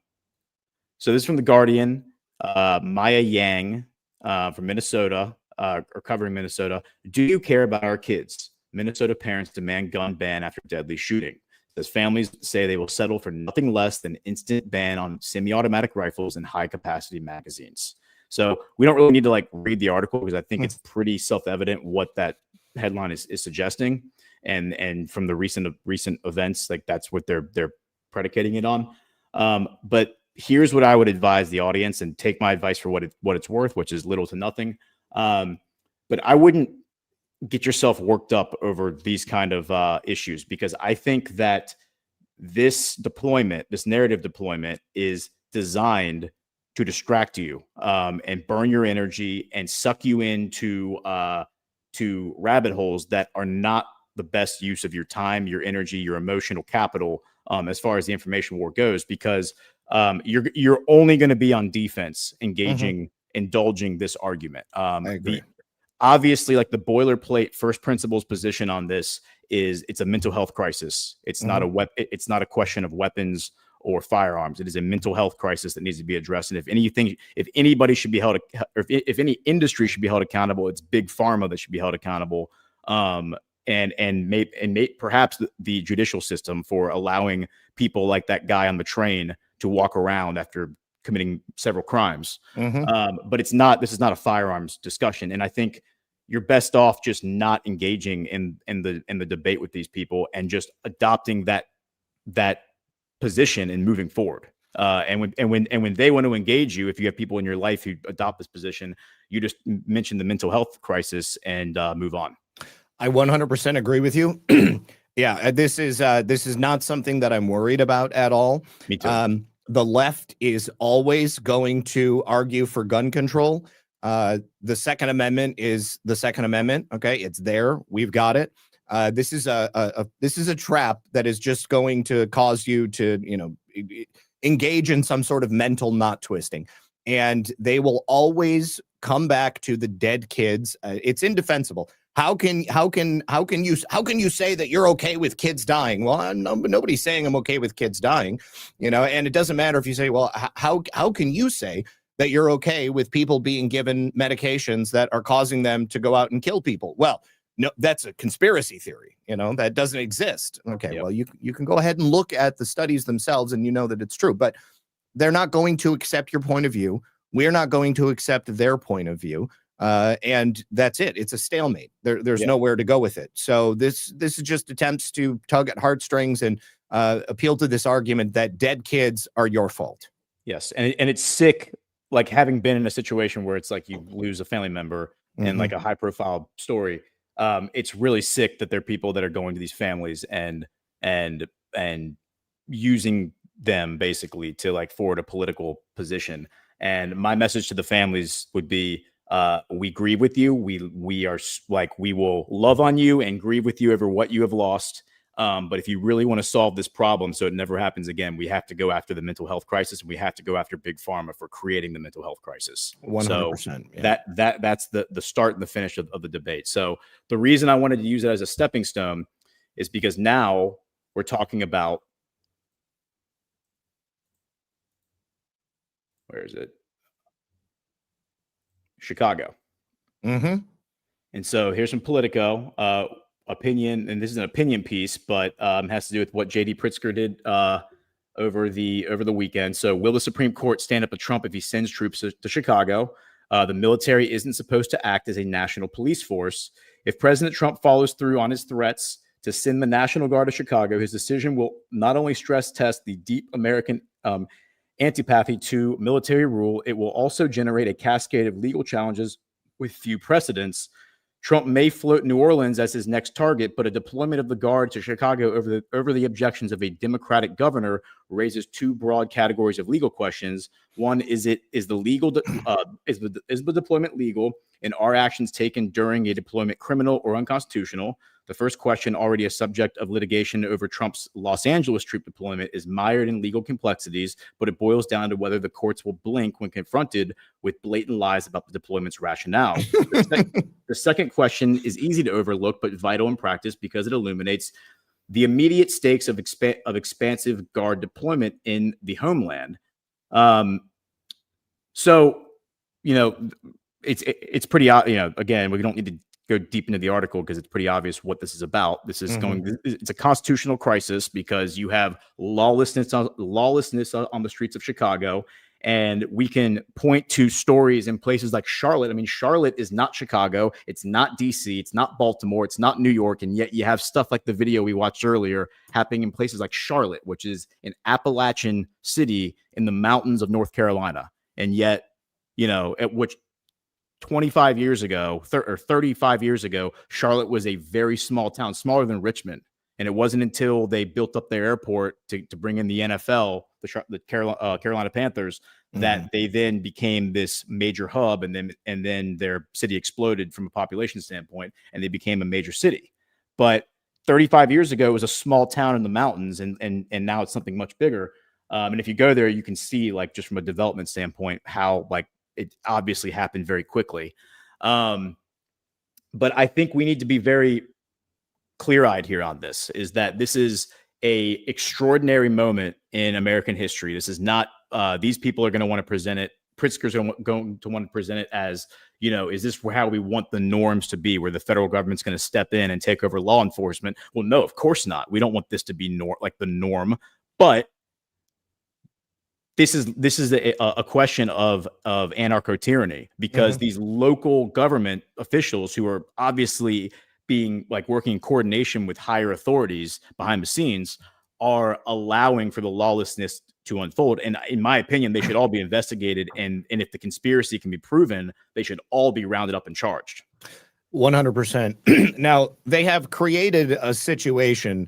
this is from The Guardian. Maya Yang from Minnesota, or covering Minnesota. Do you care about our kids? Minnesota parents demand gun ban after deadly shooting. Says families say they will settle for nothing less than instant ban on semi-automatic rifles and high-capacity magazines. So we don't really need to like read the article because I think it's pretty self-evident what that headline is suggesting, and from the recent events, like that's what they're predicating it on. But here's what I would advise the audience, and take my advice for what it's worth, which is little to nothing. But I wouldn't get yourself worked up over these kind of issues, because I think that this narrative deployment is designed to distract you and burn your energy and suck you into to rabbit holes that are not the best use of your time, your energy, your emotional capital, as far as the information war goes, because you're only going to be on defense, indulging this argument. I agree. Obviously, like the boilerplate first principles position on this is it's a mental health crisis. It's not it's not a question of weapons or firearms. It is a mental health crisis that needs to be addressed. And if anybody should be held, or if any industry should be held accountable, it's big pharma that should be held accountable. And perhaps the judicial system for allowing people like that guy on the train to walk around after committing several crimes. But this is not a firearms discussion. And I think you're best off just not engaging in the debate with these people and just adopting that position and moving forward. And when they want to engage you, if you have people in your life who adopt this position, you just mention the mental health crisis and move on. I 100% agree with you. Yeah, this is not something that I'm worried about at all. Me too. The left is always going to argue for gun control. The Second Amendment is the Second Amendment. Okay, it's there. We've got it. This is a trap that is just going to cause you to, engage in some sort of mental knot twisting, and they will always come back to the dead kids. It's indefensible. How can you say that you're okay with kids dying? Well, nobody's saying I'm okay with kids dying, and it doesn't matter if you say, well, how can you say that you're okay with people being given medications that are causing them to go out and kill people? Well, no, that's a conspiracy theory, that doesn't exist. Okay, Yep. well, you can go ahead and look at the studies themselves and you know that it's true, but they're not going to accept your point of view. We're not going to accept their point of view. And that's it. It's a stalemate. There's nowhere to go with it. So this is just attempts to tug at heartstrings and appeal to this argument that dead kids are your fault. Yes, and it's sick. Like, having been in a situation where it's like you lose a family member and like a high profile story, it's really sick that there are people that are going to these families and using them basically to like forward a political position. And my message to the families would be, we grieve with you. We are like, we will love on you and grieve with you over what you have lost. But if you really want to solve this problem so it never happens again, we have to go after the mental health crisis, and we have to go after Big Pharma for creating the mental health crisis. 100%. So that's the start and the finish of the debate. So the reason I wanted to use it as a stepping stone is because now we're talking about, where is it? Chicago. And so here's some Politico opinion, and this is an opinion piece, but has to do with what JD Pritzker did over the weekend. So, will the Supreme Court stand up to Trump if he sends troops to Chicago? The military isn't supposed to act as a national police force. If President Trump follows through on his threats to send the National Guard to Chicago, his decision will not only stress test the deep American antipathy to military rule, it will also generate a cascade of legal challenges with few precedents. Trump may float New Orleans as his next target, but a deployment of the Guard to Chicago over the objections of a Democratic governor raises two broad categories of legal questions. One, is the deployment legal? and are actions taken during a deployment criminal or unconstitutional? The first question, already a subject of litigation over Trump's Los Angeles troop deployment, is mired in legal complexities, but it boils down to whether the courts will blink when confronted with blatant lies about the deployment's rationale. The second question is easy to overlook, but vital in practice because it illuminates the immediate stakes of expansive Guard deployment in the homeland. So, it's pretty, again, we don't need to go deep into the article because it's pretty obvious what this is about. This is it's a constitutional crisis because you have lawlessness on the streets of Chicago. And we can point to stories in places like Charlotte. I mean, Charlotte is not Chicago. It's not DC. It's not Baltimore. It's not New York. And yet you have stuff like the video we watched earlier happening in places like Charlotte, which is an Appalachian city in the mountains of North Carolina. And yet, at which 25 years ago or 35 years ago, Charlotte was a very small town, smaller than Richmond. And it wasn't until they built up their airport to bring in the NFL, the Carolina Panthers, that they then became this major hub, and then their city exploded from a population standpoint, and they became a major city. But 35 years ago, it was a small town in the mountains, and now it's something much bigger. And if you go there, you can see, like, just from a development standpoint, how, like, it obviously happened very quickly. But I think we need to be very clear-eyed here on this, is that this is a extraordinary moment in American history. This is not, these people are going to want to present it. Pritzker's going to want to present it as, is this how we want the norms to be, where the federal government's going to step in and take over law enforcement? Well, no, of course not. We don't want this to be like the norm, but this is a question of anarcho-tyranny, because these local government officials who are obviously working in coordination with higher authorities behind the scenes are allowing for the lawlessness to unfold. And in my opinion, they should all be investigated. And if the conspiracy can be proven, they should all be rounded up and charged. 100%. Now, they have created a situation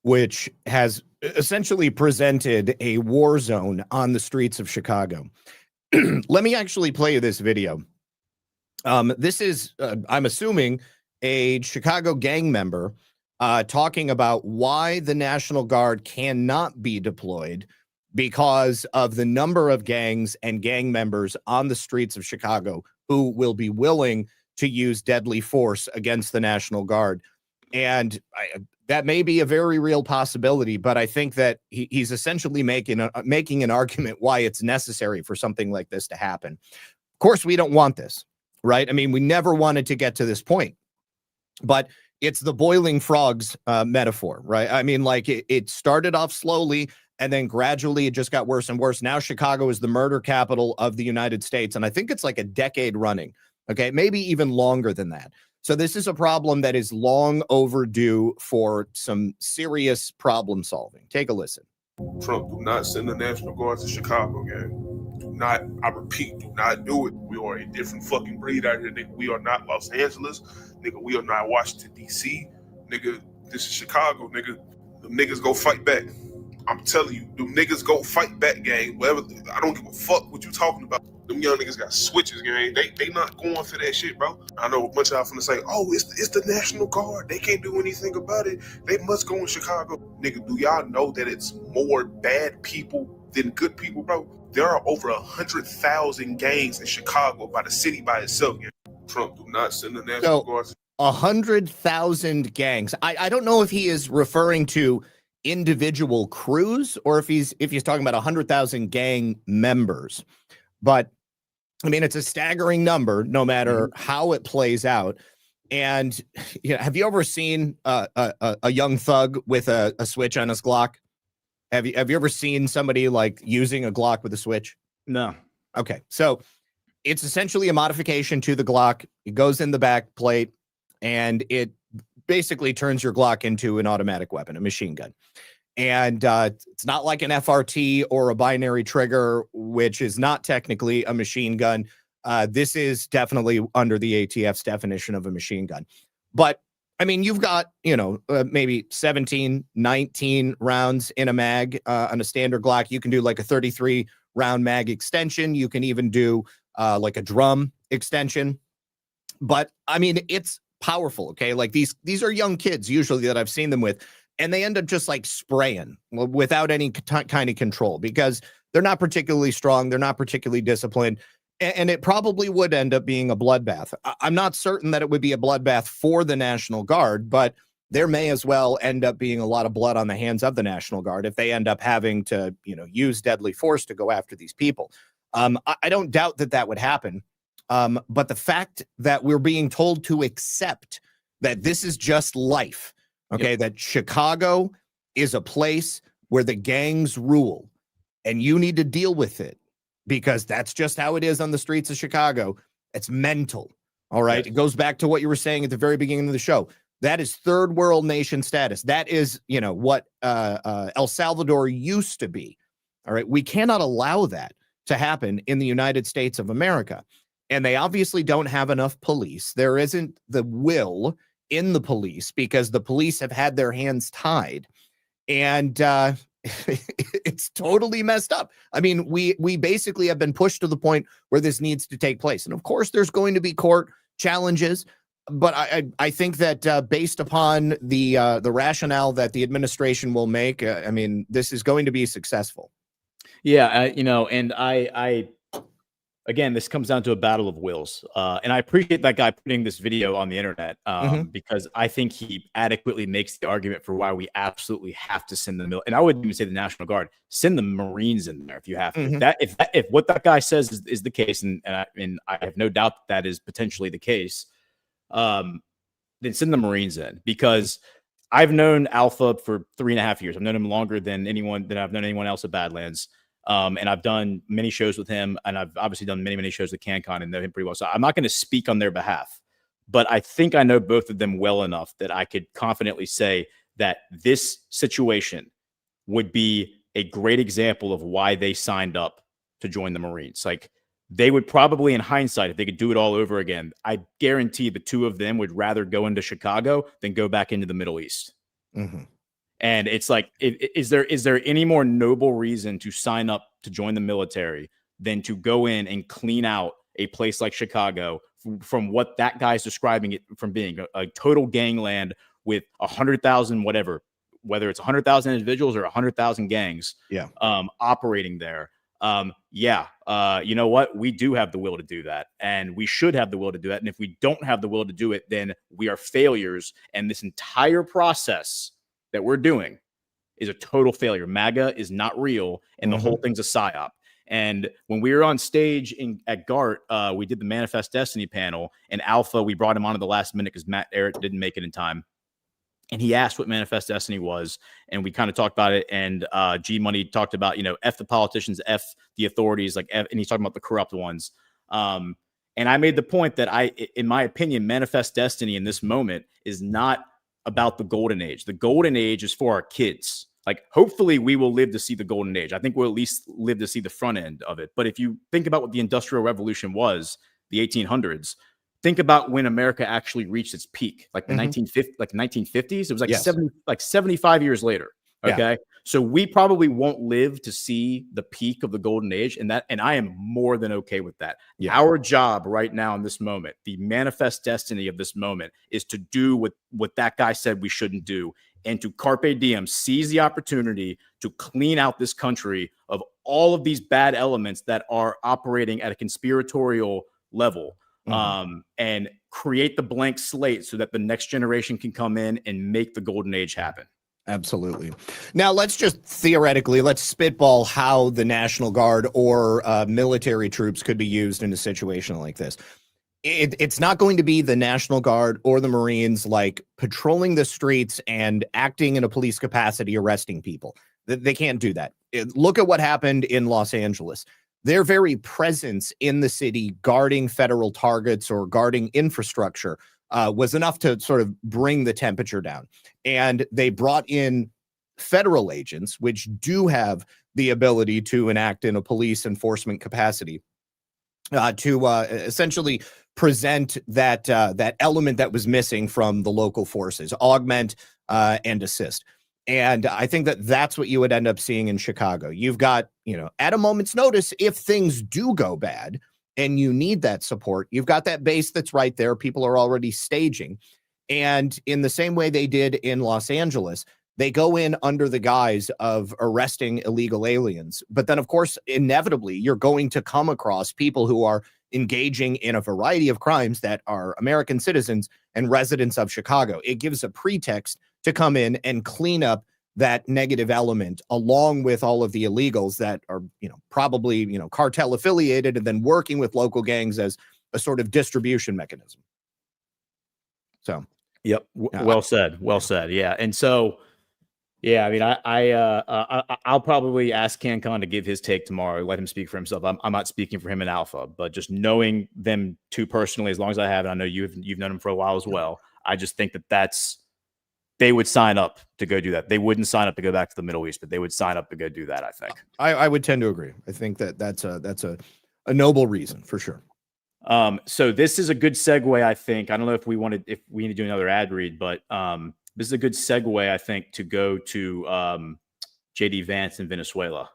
which has essentially presented a war zone on the streets of Chicago. Let me actually play you this video. This is, I'm assuming, a Chicago gang member talking about why the National Guard cannot be deployed because of the number of gangs and gang members on the streets of Chicago who will be willing to use deadly force against the National Guard. And that may be a very real possibility, but I think that he's essentially making an argument why it's necessary for something like this to happen. Of course, we don't want this, right? I mean, we never wanted to get to this point. But it's the boiling frogs metaphor, right? I mean, like, it started off slowly, and then gradually it just got worse and worse. Now Chicago is the murder capital of the United States, and I think it's like a decade running, okay? Maybe even longer than that. So this is a problem that is long overdue for some serious problem solving. Take a listen. Trump, do not send the National Guard to Chicago, gang. Do not, I repeat, do not do it. We are a different fucking breed out here, nigga. We are not Los Angeles, nigga. We are not Washington, D.C., nigga. This is Chicago, nigga. The niggas go fight back. I'm telling you, them niggas go fight back, gang. Whatever. I don't give a fuck what you talking about. Them young niggas got switches, gang. They not going for that shit, bro. I know a bunch of y'all finna say, oh, it's the National Guard. They can't do anything about it. They must go in Chicago. Nigga, do y'all know that it's more bad people than good people, bro? There are over 100,000 gangs in Chicago by the city by itself. Gang. Trump, do not send the National Guard. 100,000 gangs. I don't know if he is referring to individual crews or if he's talking about 100,000 gang members. But I mean, it's a staggering number, no matter how it plays out. And have you ever seen a young thug with a switch on his Glock? Have you ever seen somebody like using a Glock with a switch? No. Okay, so it's essentially a modification to the Glock. It goes in the back plate, and it basically turns your Glock into an automatic weapon, a machine gun. And it's not like an FRT or a binary trigger, which is not technically a machine gun. This is definitely under the ATF's definition of a machine gun. But I mean, you've got, maybe 17, 19 rounds in a mag on a standard Glock. You can do like a 33 round mag extension. You can even do like a drum extension. But I mean, it's powerful. Okay. Like these are young kids usually that I've seen them with, and they end up just like spraying without any kind of control because they're not particularly strong. They're not particularly disciplined. And it probably would end up being a bloodbath. I'm not certain that it would be a bloodbath for the National Guard, but there may as well end up being a lot of blood on the hands of the National Guard if they end up having to, use deadly force to go after these people. I don't doubt that would happen. But the fact that we're being told to accept that this is just life, okay, that Chicago is a place where the gangs rule and you need to deal with it because that's just how it is on the streets of Chicago. It's mental. All right. Yes. It goes back to what you were saying at the very beginning of the show. That is third world nation status. That is, what El Salvador used to be. All right. We cannot allow that to happen in the United States of America. And they obviously don't have enough police. There isn't the will in the police because the police have had their hands tied. And it's totally messed up. I mean, we basically have been pushed to the point where this needs to take place. And of course, there's going to be court challenges. But I think that based upon the rationale that the administration will make, I mean, this is going to be successful. Yeah, and I again, this comes down to a battle of wills. And I appreciate that guy putting this video on the internet because I think he adequately makes the argument for why we absolutely have to send the and I wouldn't even say the National Guard, send the Marines in there if you have to. If what that guy says is the case, and I have no doubt that is potentially the case, then send the Marines in because I've known Alpha for 3.5 years. I've known him longer than I've known anyone else at Badlands. And I've done many shows with him, and I've obviously done many shows with CannCon and know him pretty well. So I'm not going to speak on their behalf, but I think I know both of them well enough that I could confidently say that this situation would be a great example of why they signed up to join the Marines. Like they would probably, in hindsight, if they could do it all over again, I guarantee the two of them would rather go into Chicago than go back into the Middle East. Mm-hmm. And it's like, is there any more noble reason to sign up to join the military than to go in and clean out a place like Chicago from what that guy's describing it from being a total gangland with 100,000, whether it's 100,000 individuals or 100,000 gangs operating there. You know what? We do have the will to do that, and we should have the will to do that. And if we don't have the will to do it, then we are failures. And this entire process that we're doing is a total failure. MAGA is not real, and the whole thing's a psyop. And when we were on stage at GART, we did the Manifest Destiny panel, and Alpha, we brought him on at the last minute because Matt Eric didn't make it in time. And he asked what Manifest Destiny was, and we kind of talked about it. And G Money talked about, F the politicians, F the authorities, and he's talking about the corrupt ones. And I made the point that in my opinion, Manifest Destiny in this moment is not about the golden age. The golden age is for our kids. Like, hopefully we will live to see the golden age. I think we'll at least live to see the front end of it. But if you think about what the Industrial Revolution was, the 1800s, think about when America actually reached its peak, like the 1950s. It was 75 years later. Okay. Yeah. So we probably won't live to see the peak of the golden age. And I am more than okay with that. Yeah. Our job right now in this moment, the manifest destiny of this moment, is to do what that guy said we shouldn't do, and to carpe diem, seize the opportunity to clean out this country of all of these bad elements that are operating at a conspiratorial level. And create the blank slate so that the next generation can come in and make the golden age happen. Absolutely. Now, let's spitball how the National Guard or military troops could be used in a situation like this. It's not going to be the National Guard or the Marines like patrolling the streets and acting in a police capacity, arresting people. They can't do that. Look at what happened in Los Angeles. Their very presence in the city, guarding federal targets or guarding infrastructure, was enough to sort of bring the temperature down. And they brought in federal agents, which do have the ability to enact in a police enforcement capacity, to essentially present that element that was missing from the local forces, augment and assist. And I think that's what you would end up seeing in Chicago. You've got, at a moment's notice, if things do go bad, and you need that support. You've got that base that's right there. People are already staging. And in the same way they did in Los Angeles, they go in under the guise of arresting illegal aliens. But then, of course, inevitably, you're going to come across people who are engaging in a variety of crimes that are American citizens and residents of Chicago. It gives a pretext to come in and clean up that negative element, along with all of the illegals that are, probably, cartel affiliated and then working with local gangs as a sort of distribution mechanism. So, yep. Well said. Well said. Yeah. And so, yeah, I mean, I'll probably ask CannCon to give his take tomorrow. Let him speak for himself. I'm not speaking for him in Alpha, but just knowing them two personally, as long as I have, and I know you've known them for a while as well. I just think they would sign up to go do that. They wouldn't sign up to go back to the Middle East, but they would sign up to go do that. I think. I would tend to agree. I think that's a noble reason for sure. So this is a good segue. I think. I don't know if we need to do another ad read, but this is a good segue, I think, to go to JD Vance in Venezuela.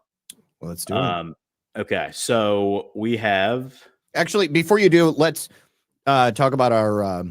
Well, let's do it. Okay, so we have actually before you do, let's talk about our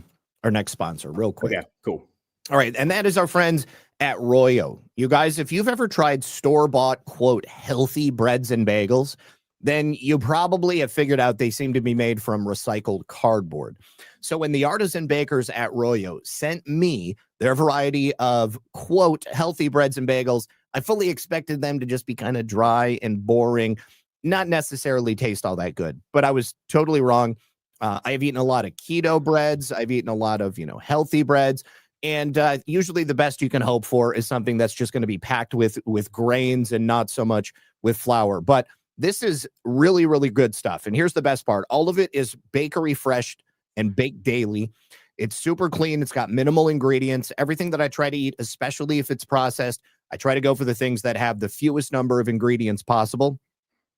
next sponsor real quick. Okay, cool. All right, and that is our friends at Royo. You guys, if you've ever tried store-bought, quote, healthy breads and bagels, then you probably have figured out they seem to be made from recycled cardboard. So when the artisan bakers at Royo sent me their variety of, quote, healthy breads and bagels, I fully expected them to just be kind of dry and boring, not necessarily taste all that good. But I was totally wrong. I've eaten a lot of keto breads. I've eaten a lot of, healthy breads. And usually the best you can hope for is something that's just going to be packed with grains and not so much with flour. But this is really, really good stuff. And here's the best part. All of it is bakery fresh and baked daily. It's super clean. It's got minimal ingredients. Everything that I try to eat, especially if it's processed, I try to go for the things that have the fewest number of ingredients possible.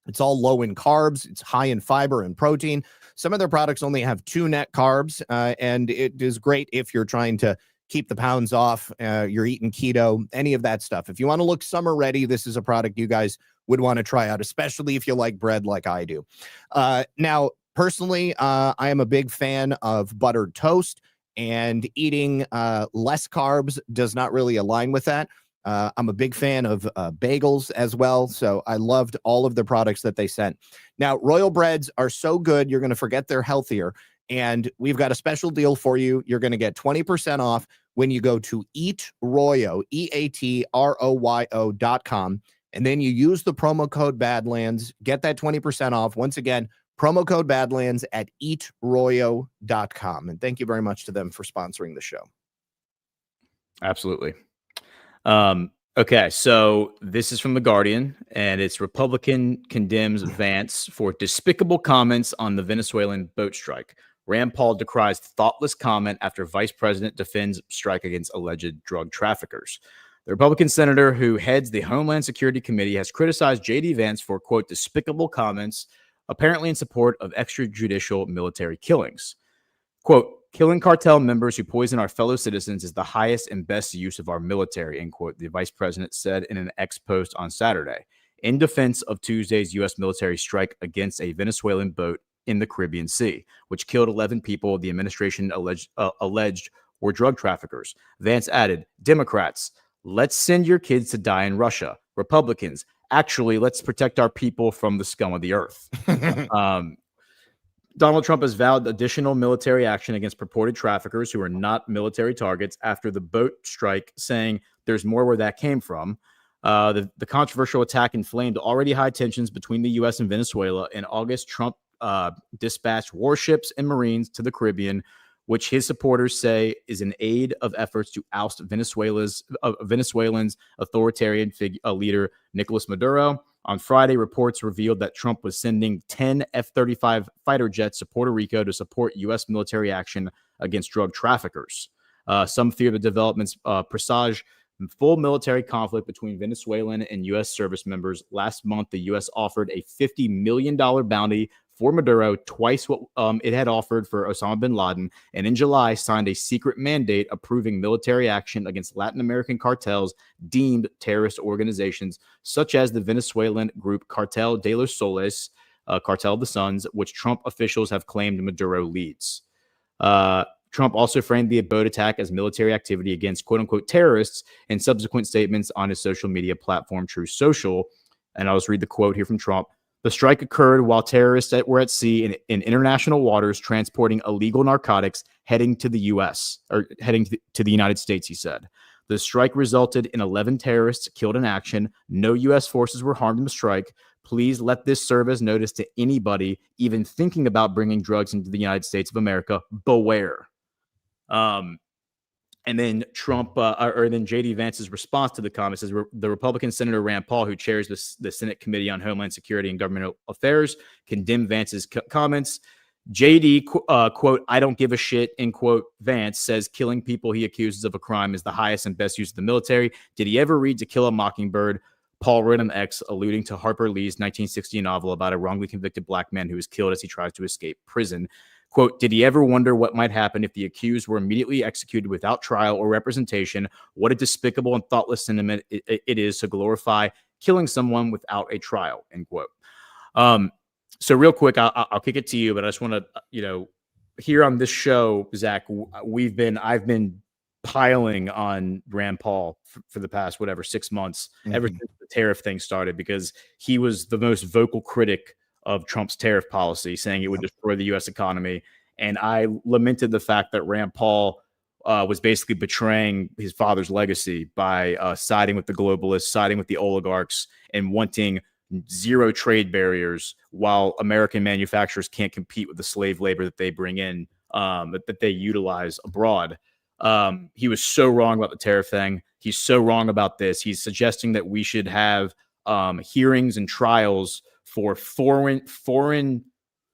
It's all low in carbs. It's high in fiber and protein. Some of their products only have 2 net carbs, and it is great if you're trying to keep the pounds off, you're eating keto, any of that stuff. If you want to look summer ready, this is a product you guys would want to try out, especially if you like bread like I do. Now, personally, I am a big fan of buttered toast, and eating less carbs does not really align with that. I'm a big fan of bagels as well, so I loved all of the products that they sent. Now, Royal breads are so good, you're going to forget they're healthier. And we've got a special deal for you. You're going to get 20% off when you go to eatroyo, EATROYO.com. And then you use the promo code Badlands, get that 20% off. Once again, promo code Badlands at eatroyo.com. And thank you very much to them for sponsoring the show. Absolutely. Okay, so this is from The Guardian, and it's Republican condemns Vance for despicable comments on the Venezuelan boat strike. Rand Paul decries thoughtless comment after vice president defends strike against alleged drug traffickers. The Republican senator who heads the Homeland Security Committee has criticized JD Vance for, quote, despicable comments, apparently in support of extrajudicial military killings. Quote, killing cartel members who poison our fellow citizens is the highest and best use of our military, end quote, the vice president said in an X post on Saturday, in defense of Tuesday's U.S. military strike against a Venezuelan boat in the Caribbean Sea, which killed 11 people the administration alleged were drug traffickers. Vance added, Democrats, let's send your kids to die in Russia. Republicans, actually, let's protect our people from the scum of the earth. Donald Trump has vowed additional military action against purported traffickers who are not military targets after the boat strike, saying there's more where that came from. The controversial attack inflamed already high tensions between the U.S. and Venezuela. In August, Trump dispatched warships and Marines to the Caribbean, which his supporters say is an aid of efforts to oust Venezuelan's authoritarian leader, Nicolas Maduro. On Friday, reports revealed that Trump was sending 10 F-35 fighter jets to Puerto Rico to support U.S. military action against drug traffickers. Some fear the developments presage full military conflict between Venezuelan and U.S. service members. Last month, the U.S. offered a $50 million bounty for Maduro, twice what it had offered for Osama bin Laden, and in July signed a secret mandate approving military action against Latin American cartels deemed terrorist organizations, such as the Venezuelan group Cartel de los Soles, Cartel of the Suns, which Trump officials have claimed Maduro leads. Trump also framed the abode attack as military activity against quote-unquote terrorists in subsequent statements on his social media platform, True Social. And I'll just read the quote here from Trump. The strike occurred while terrorists were at sea in international waters transporting illegal narcotics heading to the U.S. or heading to the United States, he said. The strike resulted in 11 terrorists killed in action. No U.S. forces were harmed in the strike. Please let this serve as notice to anybody even thinking about bringing drugs into the United States of America. Beware. And then Trump, or then JD Vance's response to the comments is the Republican Senator Rand Paul, who chairs the Senate Committee on Homeland Security and Governmental Affairs, condemned Vance's comments. JD, quote, I don't give a shit, end quote. Vance says killing people he accuses of a crime is the highest and best use of the military. Did he ever read To Kill a Mockingbird? Paul wrote on X, alluding to Harper Lee's 1960 novel about a wrongly convicted black man who was killed as he tries to escape prison. Quote, did he ever wonder what might happen if the accused were immediately executed without trial or representation? What a despicable and thoughtless sentiment it is to glorify killing someone without a trial, end quote. So real quick, I'll kick it to you, but I just want to, here on this show, Zach, I've been piling on Rand Paul for the past, 6 months, ever since the tariff thing started, because he was the most vocal critic of Trump's tariff policy, saying it would destroy the U.S. economy. And I lamented the fact that Rand Paul was basically betraying his father's legacy by siding with the globalists, siding with the oligarchs, and wanting zero trade barriers while American manufacturers can't compete with the slave labor that they bring in, that they utilize abroad. He was so wrong about the tariff thing. He's so wrong about this. He's suggesting that we should have hearings and trials for foreign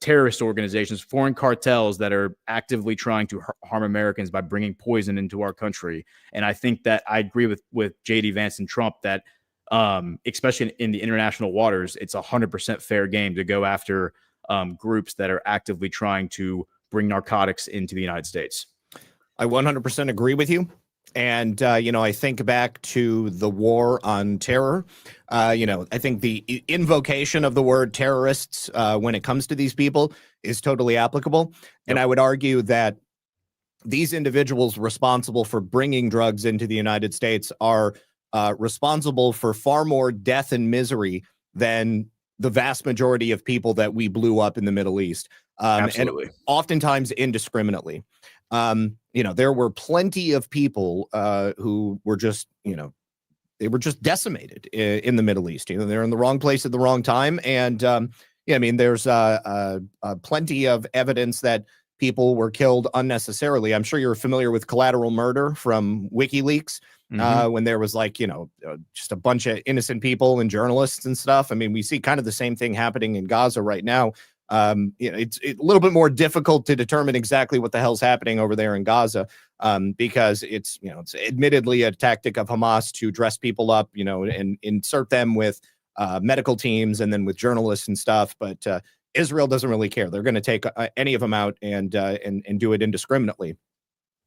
terrorist organizations, foreign cartels that are actively trying to harm Americans by bringing poison into our country. And I think that I agree with JD Vance and Trump that, especially in the international waters, it's 100% fair game to go after groups that are actively trying to bring narcotics into the United States. I 100% agree with you. And, I think back to the war on terror. I think the invocation of the word terrorists when it comes to these people is totally applicable. Yep. And I would argue that these individuals responsible for bringing drugs into the United States are responsible for far more death and misery than the vast majority of people that we blew up in the Middle East. Absolutely. And oftentimes indiscriminately. There were plenty of people who were just, they were just decimated in the Middle East. They're in the wrong place at the wrong time. And, there's plenty of evidence that people were killed unnecessarily. I'm sure you're familiar with collateral murder from WikiLeaks, when there was just a bunch of innocent people and journalists and stuff. I mean, we see kind of the same thing happening in Gaza right now. It's a little bit more difficult to determine exactly what the hell's happening over there in Gaza, because it's admittedly a tactic of Hamas to dress people up, and insert them with medical teams and then with journalists and stuff. But Israel doesn't really care. They're going to take any of them out and do it indiscriminately.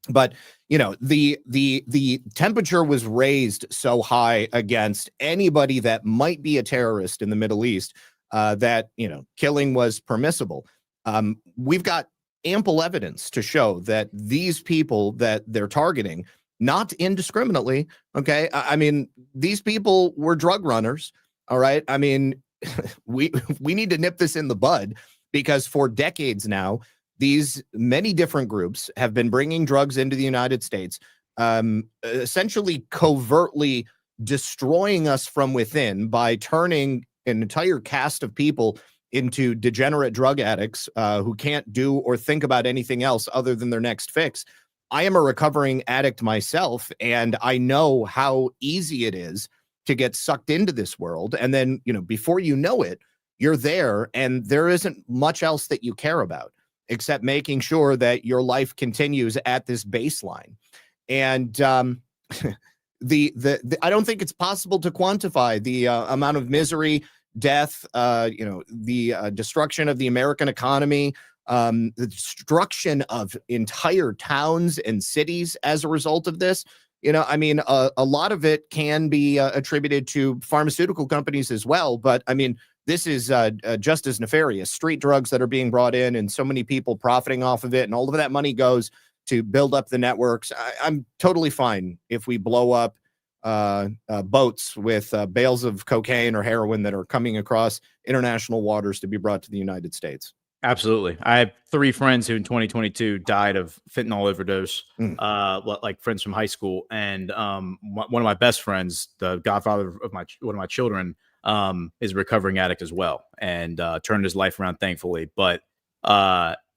But the temperature was raised so high against anybody that might be a terrorist in the Middle East. That killing was permissible. We've got ample evidence to show that these people that they're targeting, not indiscriminately, okay? I mean, these people were drug runners, all right? I mean, we need to nip this in the bud, because for decades now, these many different groups have been bringing drugs into the United States, essentially covertly destroying us from within by turning an entire cast of people into degenerate drug addicts who can't do or think about anything else other than their next fix. I am a recovering addict myself, and I know how easy it is to get sucked into this world. And then, before you know it, you're there, and there isn't much else that you care about except making sure that your life continues at this baseline. And I don't think it's possible to quantify the amount of misery, death, the destruction of the American economy, the destruction of entire towns and cities as a result of this. A lot of it can be attributed to pharmaceutical companies as well. But I mean, this is just as nefarious. Street drugs that are being brought in and so many people profiting off of it, and all of that money goes to build up the networks. I'm totally fine if we blow up boats with bales of cocaine or heroin that are coming across international waters to be brought to the United States. Absolutely. I have 3 friends who in 2022 died of fentanyl overdose, like friends from high school. And one of my best friends, the godfather of one of my children, is a recovering addict as well, and turned his life around, thankfully. But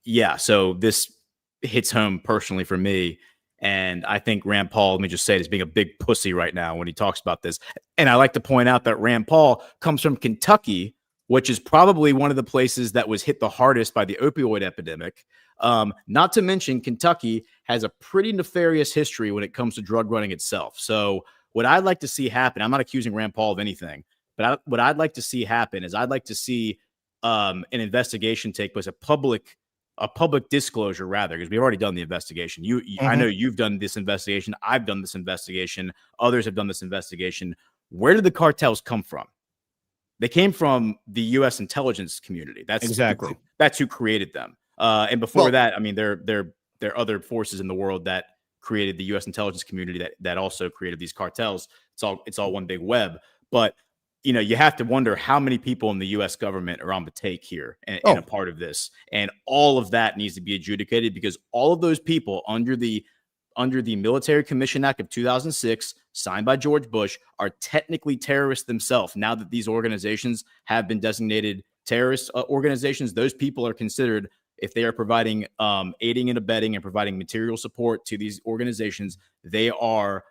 yeah, so this hits home personally for me. And I think Rand Paul, let me just say it, is being a big pussy right now when he talks about this. And I like to point out that Rand Paul comes from Kentucky, which is probably one of the places that was hit the hardest by the opioid epidemic. Not to mention, Kentucky has a pretty nefarious history when it comes to drug running itself. So what I'd like to see happen, I'm not accusing Rand Paul of anything, but what I'd like to see happen is I'd like to see an investigation take place, a public disclosure, rather, because we've already done the investigation. I know you've done this investigation. I've done this investigation. Others have done this investigation. Where did the cartels come from? They came from the U.S. intelligence community. That's who created them. And before that, I mean, there are other forces in the world that created the U.S. intelligence community that also created these cartels. It's all one big web. But you have to wonder how many people in the U.S. government are on the take here and a part of this. And all of that needs to be adjudicated, because all of those people under the Military Commission Act of 2006, signed by George Bush, are technically terrorists themselves. Now that these organizations have been designated terrorist organizations, those people are considered, if they are providing aiding and abetting and providing material support to these organizations, they are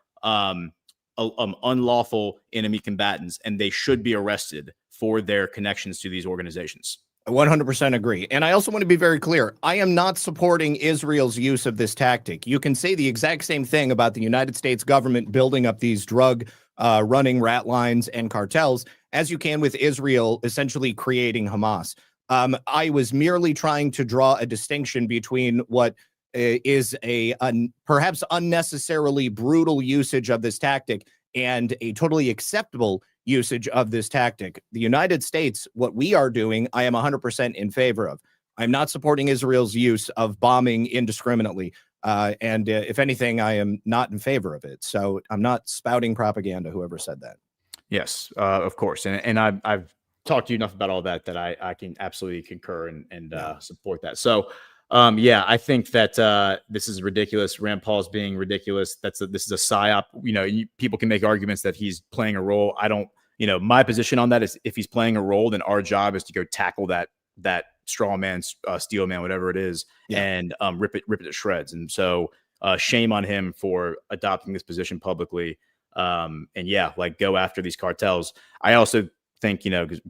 unlawful enemy combatants, and they should be arrested for their connections to these organizations. I 100% agree. And I also want to be very clear. I am not supporting Israel's use of this tactic. You can say the exact same thing about the United States government building up these drug running rat lines and cartels as you can with Israel essentially creating Hamas. I was merely trying to draw a distinction between what is a perhaps unnecessarily brutal usage of this tactic and a totally acceptable usage of this tactic. The United States, what we are doing, I am 100% in favor of. I'm not supporting Israel's use of bombing indiscriminately. And if anything, I am not in favor of it. So I'm not spouting propaganda, whoever said that. Yes, of course. And I've talked to you enough about all that I can absolutely concur and support that. So yeah, I think that this is ridiculous. Rand Paul's being ridiculous. This is a psyop. People can make arguments that he's playing a role. I don't. My position on that is, if he's playing a role, then our job is to go tackle that straw man, steel man, whatever it is, and rip it to shreds. And so shame on him for adopting this position publicly. And yeah, go after these cartels. I also think,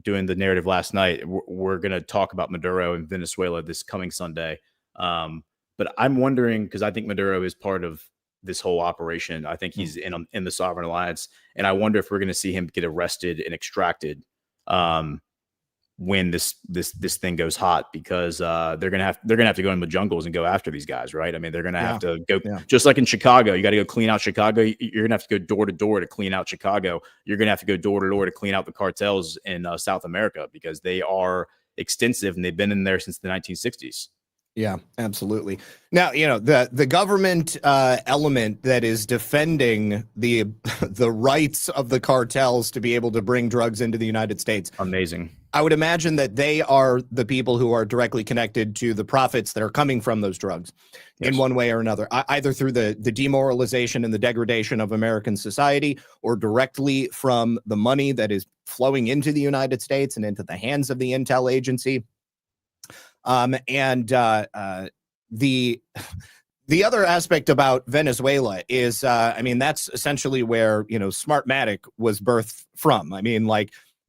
doing the narrative last night, we're going to talk about Maduro and Venezuela this coming Sunday. But I'm wondering, because I think Maduro is part of this whole operation. I think he's in the Sovereign Alliance, and I wonder if we're going to see him get arrested and extracted when this thing goes hot, because they're gonna have to go in the jungles and go after these guys, right? I mean, they're gonna have to go just like in Chicago. You got to go clean out Chicago. You're gonna have to go door to door to clean out Chicago. You're gonna have to go door to door to clean out the cartels in South America, because they are extensive and they've been in there since the 1960s. Yeah, absolutely. Now, the government element that is defending the rights of the cartels to be able to bring drugs into the United States. Amazing. I would imagine that they are the people who are directly connected to the profits that are coming from those drugs in one way or another, either through the demoralization and the degradation of American society, or directly from the money that is flowing into the United States and into the hands of the intel agency. The other aspect about Venezuela is, that's essentially where, Smartmatic was birthed from. I mean,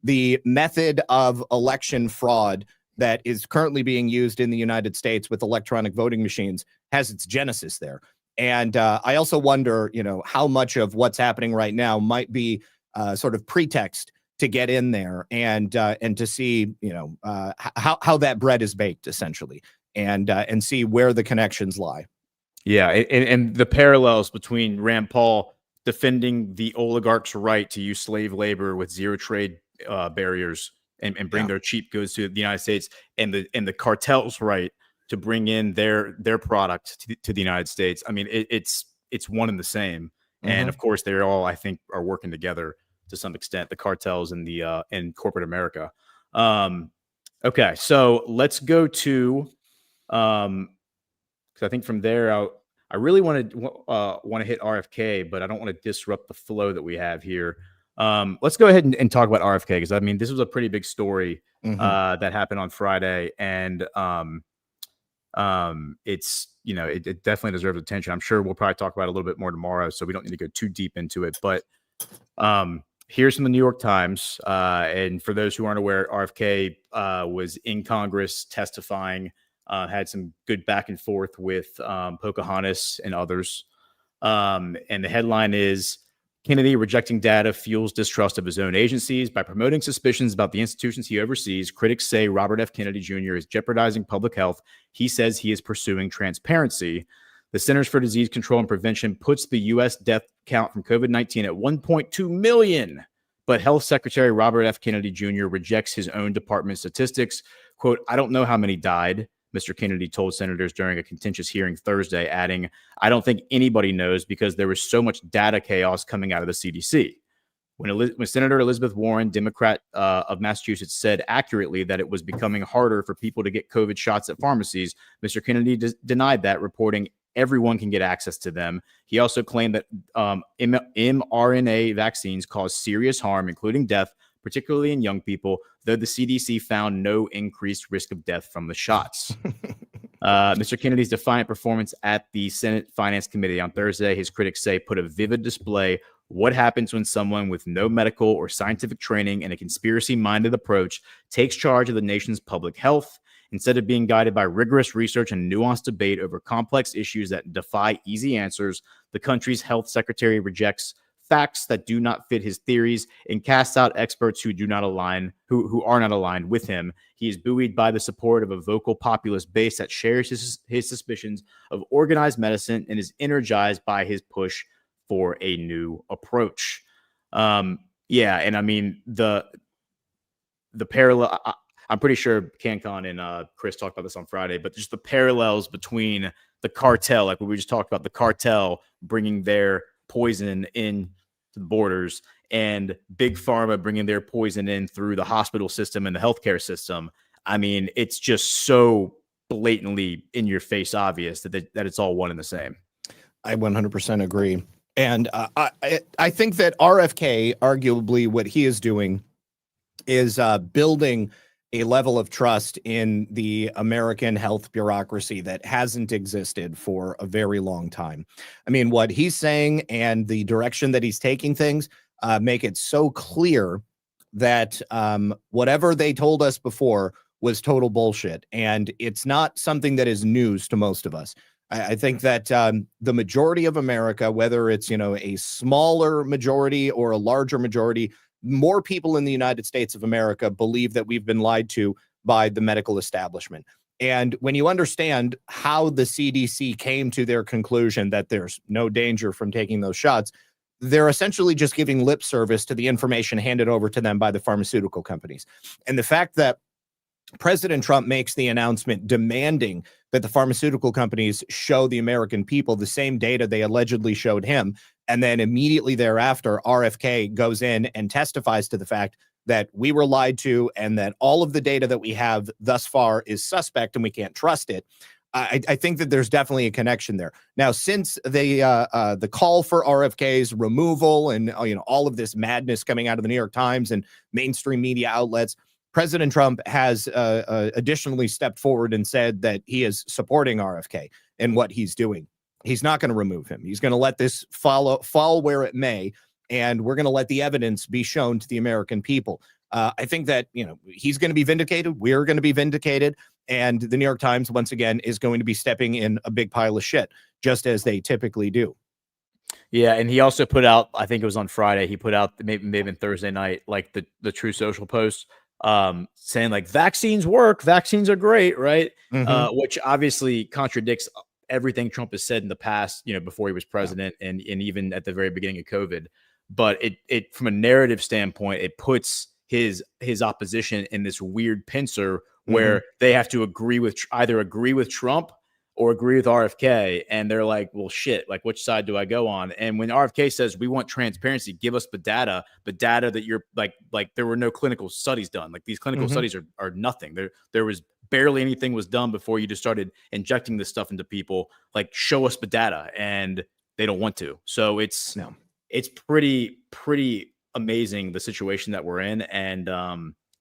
the method of election fraud that is currently being used in the United States with electronic voting machines has its genesis there. And I also wonder, how much of what's happening right now might be sort of pretext to get in there and to see, how that bread is baked, essentially, and see where the connections lie. Yeah, and the parallels between Rand Paul defending the oligarchs' right to use slave labor with zero trade barriers and bring their cheap goods to the United States, and the cartel's right to bring in their product to the United States. I mean, it's one and the same. And of course, they're all, I think, are working together to some extent, the cartels and the in corporate America. Okay, so let's go to because I think from there I really want to hit RFK, but I don't want to disrupt the flow that we have here. Let's go ahead and talk about RFK, because I mean, this was a pretty big story that happened on Friday, and it's, you know, it definitely deserves attention. I'm sure we'll probably talk about it a little bit more tomorrow, so we don't need to go too deep into it. But here's from the New York Times, and for those who aren't aware, RFK was in Congress testifying. Had some good back and forth with Pocahontas and others. And the headline is, Kennedy rejecting data fuels distrust of his own agencies. By promoting suspicions about the institutions he oversees, critics say Robert F. Kennedy Jr. is jeopardizing public health. He says he is pursuing transparency. The Centers for Disease Control and Prevention puts the U.S. death count from COVID-19 at 1.2 million. But Health Secretary Robert F. Kennedy Jr. rejects his own department statistics. Quote, I don't know how many died, Mr. Kennedy told senators during a contentious hearing Thursday, adding, I don't think anybody knows because there was so much data chaos coming out of the CDC. When Senator Elizabeth Warren, Democrat of Massachusetts, said accurately that it was becoming harder for people to get COVID shots at pharmacies, Mr. Kennedy denied that, reporting everyone can get access to them. He also claimed that mRNA vaccines cause serious harm, including death, particularly in young people, though the CDC found no increased risk of death from the shots. Mr. Kennedy's defiant performance at the Senate Finance Committee on Thursday, his critics say, put a vivid display what happens when someone with no medical or scientific training and a conspiracy-minded approach takes charge of the nation's public health. Instead of being guided by rigorous research and nuanced debate over complex issues that defy easy answers, the country's health secretary rejects facts that do not fit his theories and casts out experts who are not aligned with him. He is buoyed by the support of a vocal populist base that shares his suspicions of organized medicine and is energized by his push for a new approach. And I mean the parallel. I'm pretty sure CannCon and Chris talked about this on Friday, but just the parallels between the cartel, like what we just talked about, the cartel bringing their poison in to the borders and Big Pharma bringing their poison in through the hospital system and the healthcare system. I mean, it's just so blatantly in your face obvious that it's all one and the same. I 100% agree. And I think that RFK, arguably what he is doing is building a level of trust in the American health bureaucracy that hasn't existed for a very long time. I mean, what he's saying and the direction that he's taking things make it so clear that whatever they told us before was total bullshit. And it's not something that is news to most of us. I think that the majority of America, whether it's, a smaller majority or a larger majority, more people in the United States of America believe that we've been lied to by the medical establishment. And when you understand how the CDC came to their conclusion that there's no danger from taking those shots, they're essentially just giving lip service to the information handed over to them by the pharmaceutical companies. And the fact that President Trump makes the announcement demanding that the pharmaceutical companies show the American people the same data they allegedly showed him, and then immediately thereafter, RFK goes in and testifies to the fact that we were lied to and that all of the data that we have thus far is suspect and we can't trust it. I think that there's definitely a connection there. Now, since the call for RFK's removal and all of this madness coming out of the New York Times and mainstream media outlets, President Trump has additionally stepped forward and said that he is supporting RFK and what he's doing. He's not going to remove him. He's going to let this fall where it may, and we're going to let the evidence be shown to the American people. I think that, he's going to be vindicated. We're going to be vindicated. And the New York Times, once again, is going to be stepping in a big pile of shit, just as they typically do. Yeah, and he also put out, I think it was on Friday, he put out maybe Thursday night, like the True Social post, saying like vaccines work, vaccines are great, right? Which obviously contradicts everything Trump has said in the past, before he was president and even at the very beginning of COVID. But it from a narrative standpoint, it puts his opposition in this weird pincer where they have to either agree with Trump or agree with RFK. And they're like, well, shit, like which side do I go on? And when RFK says we want transparency, give us the data that you're like there were no clinical studies done. Like these clinical studies are nothing. There was barely anything was done before you just started injecting this stuff into people. Like show us the data, and they don't want to. So it's pretty amazing the situation that we're in. And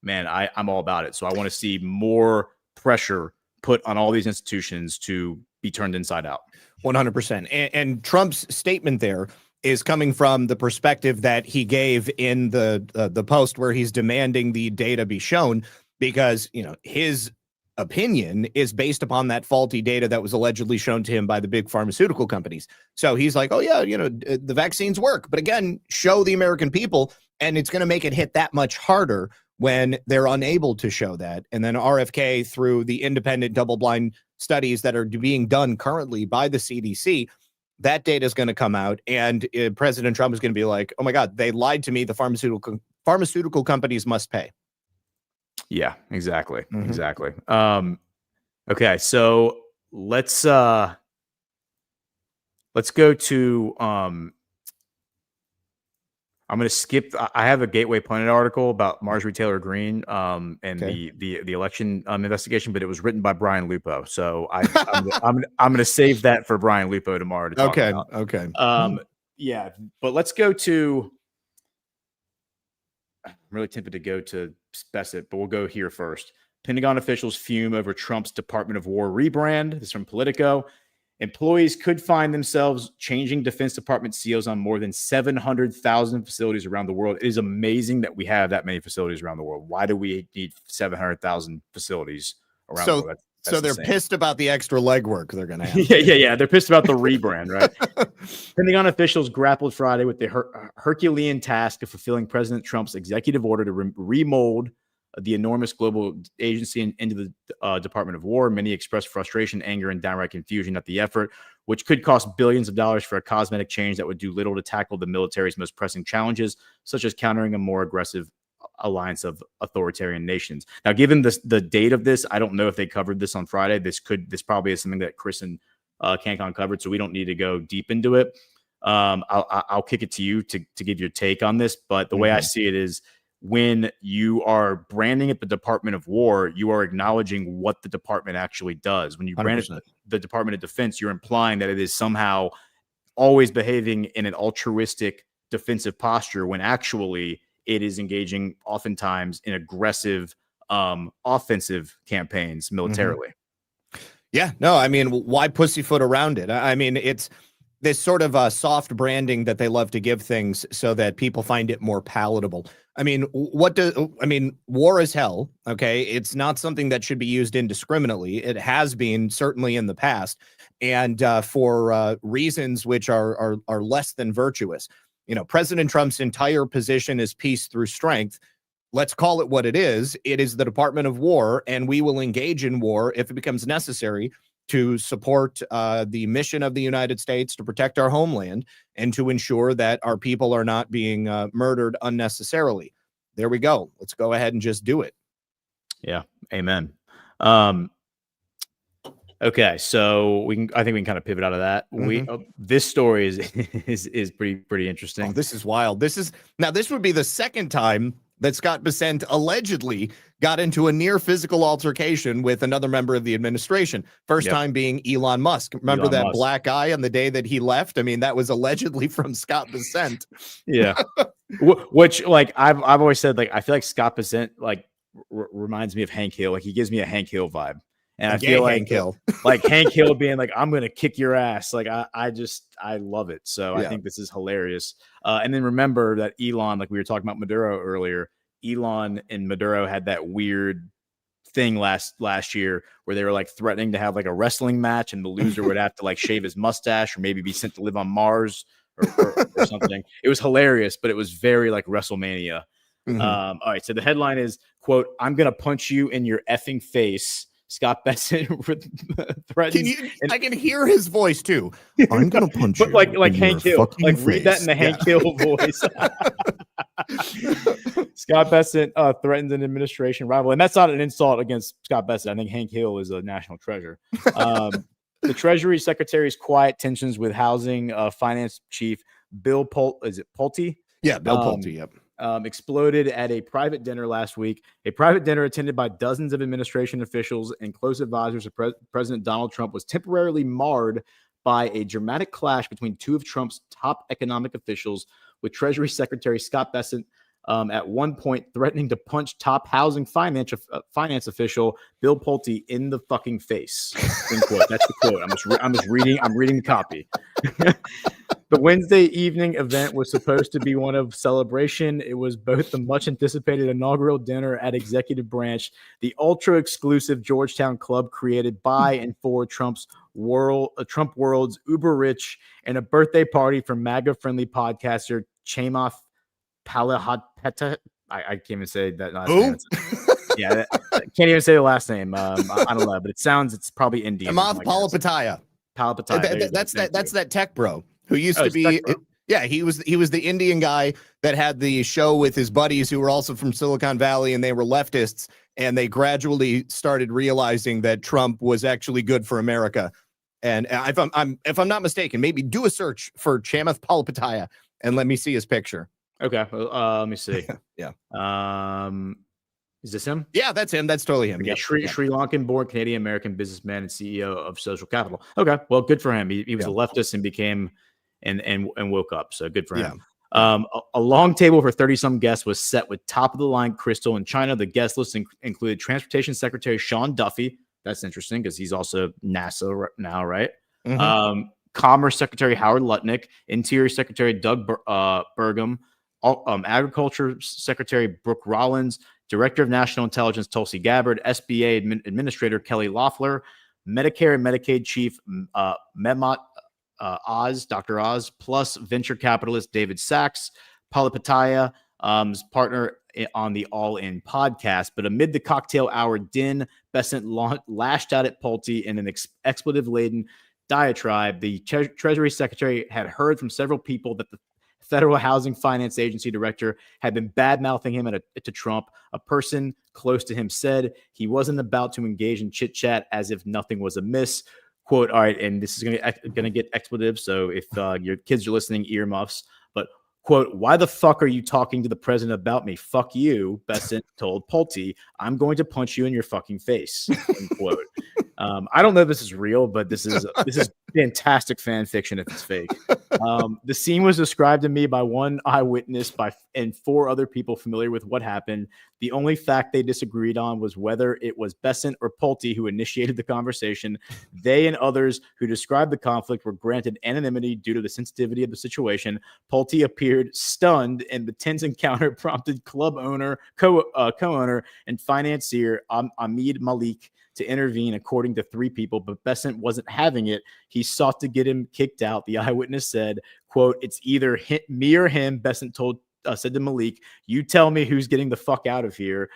man, I'm all about it. So I want to see more pressure put on all these institutions to be turned inside out. 100%. And Trump's statement there is coming from the perspective that he gave in the post where he's demanding the data be shown, because, you know, his opinion is based upon that faulty data that was allegedly shown to him by the big pharmaceutical companies. So he's like, oh yeah, you know, the vaccines work, but again, show the American people, and it's going to make it hit that much harder when they're unable to show that. And then RFK, through the independent double-blind studies that are being done currently by the CDC, that data is going to come out, and President Trump is going to be like, oh my God, they lied to me. The pharmaceutical companies must pay. Yeah, exactly. Exactly. Okay. So let's go to, I'm going to skip. I have a Gateway Pundit article about Marjorie Taylor Greene and the election investigation, but it was written by Brian Lupo. So I'm going to save that for Brian Lupo tomorrow to talk about. Okay. Yeah, but let's go to. I'm really tempted to go to Spessett, but we'll go here first. Pentagon officials fume over Trump's Department of War rebrand. This is from Politico. Employees could find themselves changing Defense Department CEOs on more than 700,000 facilities around the world. It is amazing that we have that many facilities around the world. Why do we need 700,000 facilities around the world? So they're pissed about the extra legwork they're going to have. Yeah. They're pissed about the rebrand, right? Pentagon officials grappled Friday with the Herculean task of fulfilling President Trump's executive order to remold the enormous global agency into the Department of War. Many expressed frustration, anger, and downright confusion at the effort, which could cost billions of dollars for a cosmetic change that would do little to tackle the military's most pressing challenges, such as countering a more aggressive alliance of authoritarian nations. Now, given the date of this, I don't know if they covered this on Friday. This probably is something that Chris and CannCon covered, so we don't need to go deep into it. I'll kick it to you to give your take on this, but the way I see it is, when you are branding it the Department of War, you are acknowledging what the department actually does. When you brand it the Department of Defense, you're implying that it is somehow always behaving in an altruistic defensive posture, when actually it is engaging oftentimes in aggressive offensive campaigns militarily. Yeah, no, I mean, why pussyfoot around it? I mean, it's this sort of soft branding that they love to give things so that people find it more palatable. I mean, war is hell. Okay. It's not something that should be used indiscriminately. It has been, certainly in the past, and for reasons which are less than virtuous. You know, President Trump's entire position is peace through strength. Let's call it what it is. It is the Department of War, and we will engage in war if it becomes necessary to support the mission of the United States, to protect our homeland, and to ensure that our people are not being murdered unnecessarily. There we go. Let's go ahead and just do it. Yeah. Amen. Okay. So I think we can kind of pivot out of that. This story is pretty interesting. Oh, this is wild. This would be the second time that Scott Bessent allegedly got into a near physical altercation with another member of the administration. First time being Elon Musk. Remember Elon Musk. Black eye on the day that he left? I mean, that was allegedly from Scott Bessent. Yeah. Which, like, I've always said, like, I feel like Scott Bessent, like, reminds me of Hank Hill. Like, he gives me a Hank Hill vibe. And I feel like Hank Hill. Like Hank Hill being like, I'm going to kick your ass. Like, I love it. So I think this is hilarious. And then remember that Elon, like we were talking about Maduro earlier, Elon and Maduro had that weird thing last year where they were like threatening to have like a wrestling match, and the loser would have to like shave his mustache or maybe be sent to live on Mars or something. It was hilarious, but it was very like WrestleMania. All right. So the headline is, quote, "I'm going to punch you in your effing face." Scott Bessent threatens. I can hear his voice too. I'm gonna punch you. But like Hank Hill, like read that in the Hank Hill voice. Scott Bessent threatens an administration rival, and that's not an insult against Scott Bessent. I think Hank Hill is a national treasure. The Treasury Secretary's quiet tensions with housing finance chief Bill Pulte? Yeah, Bill Pulte. Yep. Exploded at a private dinner last week. A private dinner attended by dozens of administration officials and close advisors of President Donald Trump was temporarily marred by a dramatic clash between two of Trump's top economic officials, with Treasury Secretary Scott Bessent at one point threatening to punch top housing finance official Bill Pulte in the fucking face. Quote. That's the quote. I'm reading the copy. The Wednesday evening event was supposed to be one of celebration. It was both the much anticipated inaugural dinner at Executive Branch, the ultra exclusive Georgetown club created by and for Trump world's uber rich, and a birthday party for MAGA friendly podcaster Chamath Palihapitiya. I can't even say that last name. Yeah, I can't even say the last name. I don't know, but it's probably Indian. Chamath Palihapitiya. That's that tech bro who used to be. Yeah, he was the Indian guy that had the show with his buddies who were also from Silicon Valley, and they were leftists, and they gradually started realizing that Trump was actually good for America. And if I'm not mistaken, maybe do a search for Chamath Palihapitiya and let me see his picture. Okay, well, let me see. Yeah. Is this him? Yeah, that's him. That's totally him. Yeah, Sri Lankan-born Canadian-American businessman and CEO of Social Capital. Okay, well, good for him. He was a leftist and became and woke up. So good for him. A long table for 30-some guests was set with top-of-the-line crystal in China. The guest list included Transportation Secretary Sean Duffy. That's interesting because he's also NASA now, right? Mm-hmm. Commerce Secretary Howard Lutnick, Interior Secretary Doug Burgum, Agriculture Secretary Brooke Rollins, Director of National Intelligence Tulsi Gabbard, SBA Administrator Kelly Loeffler, Medicare and Medicaid Chief Mehmet Oz, Dr. Oz, plus venture capitalist David Sachs, Palihapitiya, partner on the All In podcast. But amid the cocktail hour din, Bessent lashed out at Pulte in an expletive-laden diatribe. The Treasury Secretary had heard from several people that the Federal Housing Finance Agency director had been bad-mouthing him to Trump. A person close to him said he wasn't about to engage in chit-chat as if nothing was amiss. Quote, all right, and this is going to get expletive, so if your kids are listening, earmuffs. But, quote, why the fuck are you talking to the president about me? Fuck you, Bessent told Pulte. I'm going to punch you in your fucking face, unquote. I don't know if this is real, but this is fantastic fan fiction if it's fake. The scene was described to me by one eyewitness and four other people familiar with what happened. The only fact they disagreed on was whether it was Bessent or Pulte who initiated the conversation. They and others who described the conflict were granted anonymity due to the sensitivity of the situation. Pulte appeared stunned, and the tense encounter prompted club owner, co-owner, and financier Ahmed Malik to intervene, according to three people, but Bessent wasn't having it. He sought to get him kicked out. The eyewitness said, quote, it's either me or him, Bessent said to Malik, you tell me who's getting the fuck out of here.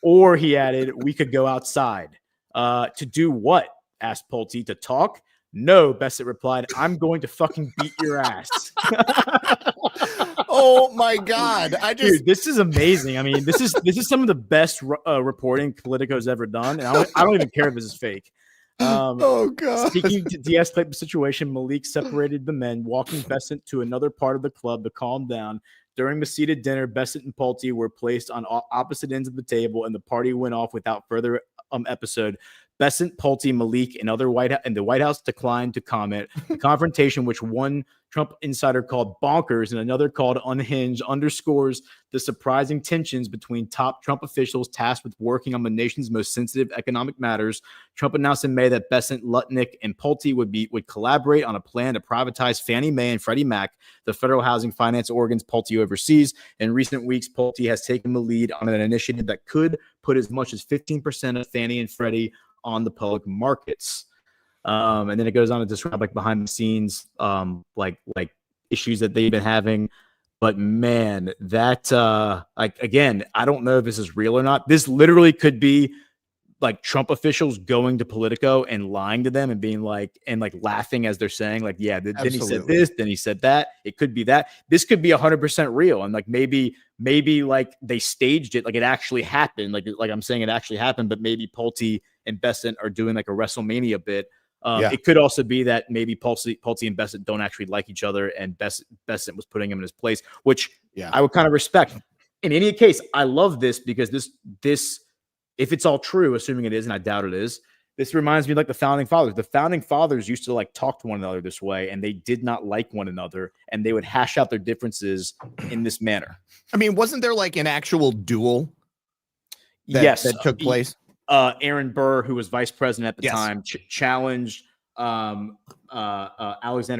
Or he added, we could go outside. To do what? Asked Pulte. To talk? No, Bessent replied, I'm going to fucking beat your ass. Oh my God. Dude, this is amazing. I mean, this is some of the best reporting Politico's ever done. And I don't even care if this is fake. Oh God. Speaking to de-escalate the situation, Malik separated the men, walking Bessent to another part of the club to calm down. During the seated dinner, Bessent and Pulte were placed on opposite ends of the table, and the party went off without further episode. Bessent, Pulte, Malik, and the White House declined to comment. The confrontation, which one Trump insider called bonkers and another called unhinged, underscores the surprising tensions between top Trump officials tasked with working on the nation's most sensitive economic matters. Trump announced in May that Bessent, Lutnick, and Pulte would collaborate on a plan to privatize Fannie Mae and Freddie Mac, the federal housing finance organs Pulte oversees. In recent weeks, Pulte has taken the lead on an initiative that could put as much as 15% of Fannie and Freddie on the public markets. And then it goes on to describe like behind the scenes, like issues that they've been having. But man, that again, I don't know if this is real or not. This literally could be like Trump officials going to Politico and lying to them and being like, and like laughing as they're saying like, yeah, then he said this, then he said that. It could be that. This could be 100% real. And like, maybe like they staged it. Like it actually happened. Like I'm saying it actually happened, but maybe Pulte and Bessent are doing like a WrestleMania bit. It could also be that maybe Pulte and Bessent don't actually like each other, and Bessent was putting him in his place, which I would kind of respect. In any case, I love this because this, if it's all true, assuming it is, and I doubt it is, this reminds me of like the founding fathers. The founding fathers used to like talk to one another this way, and they did not like one another, and they would hash out their differences in this manner. I mean, wasn't there like an actual duel that took place? Aaron Burr, who was vice president at the time, challenged Alexander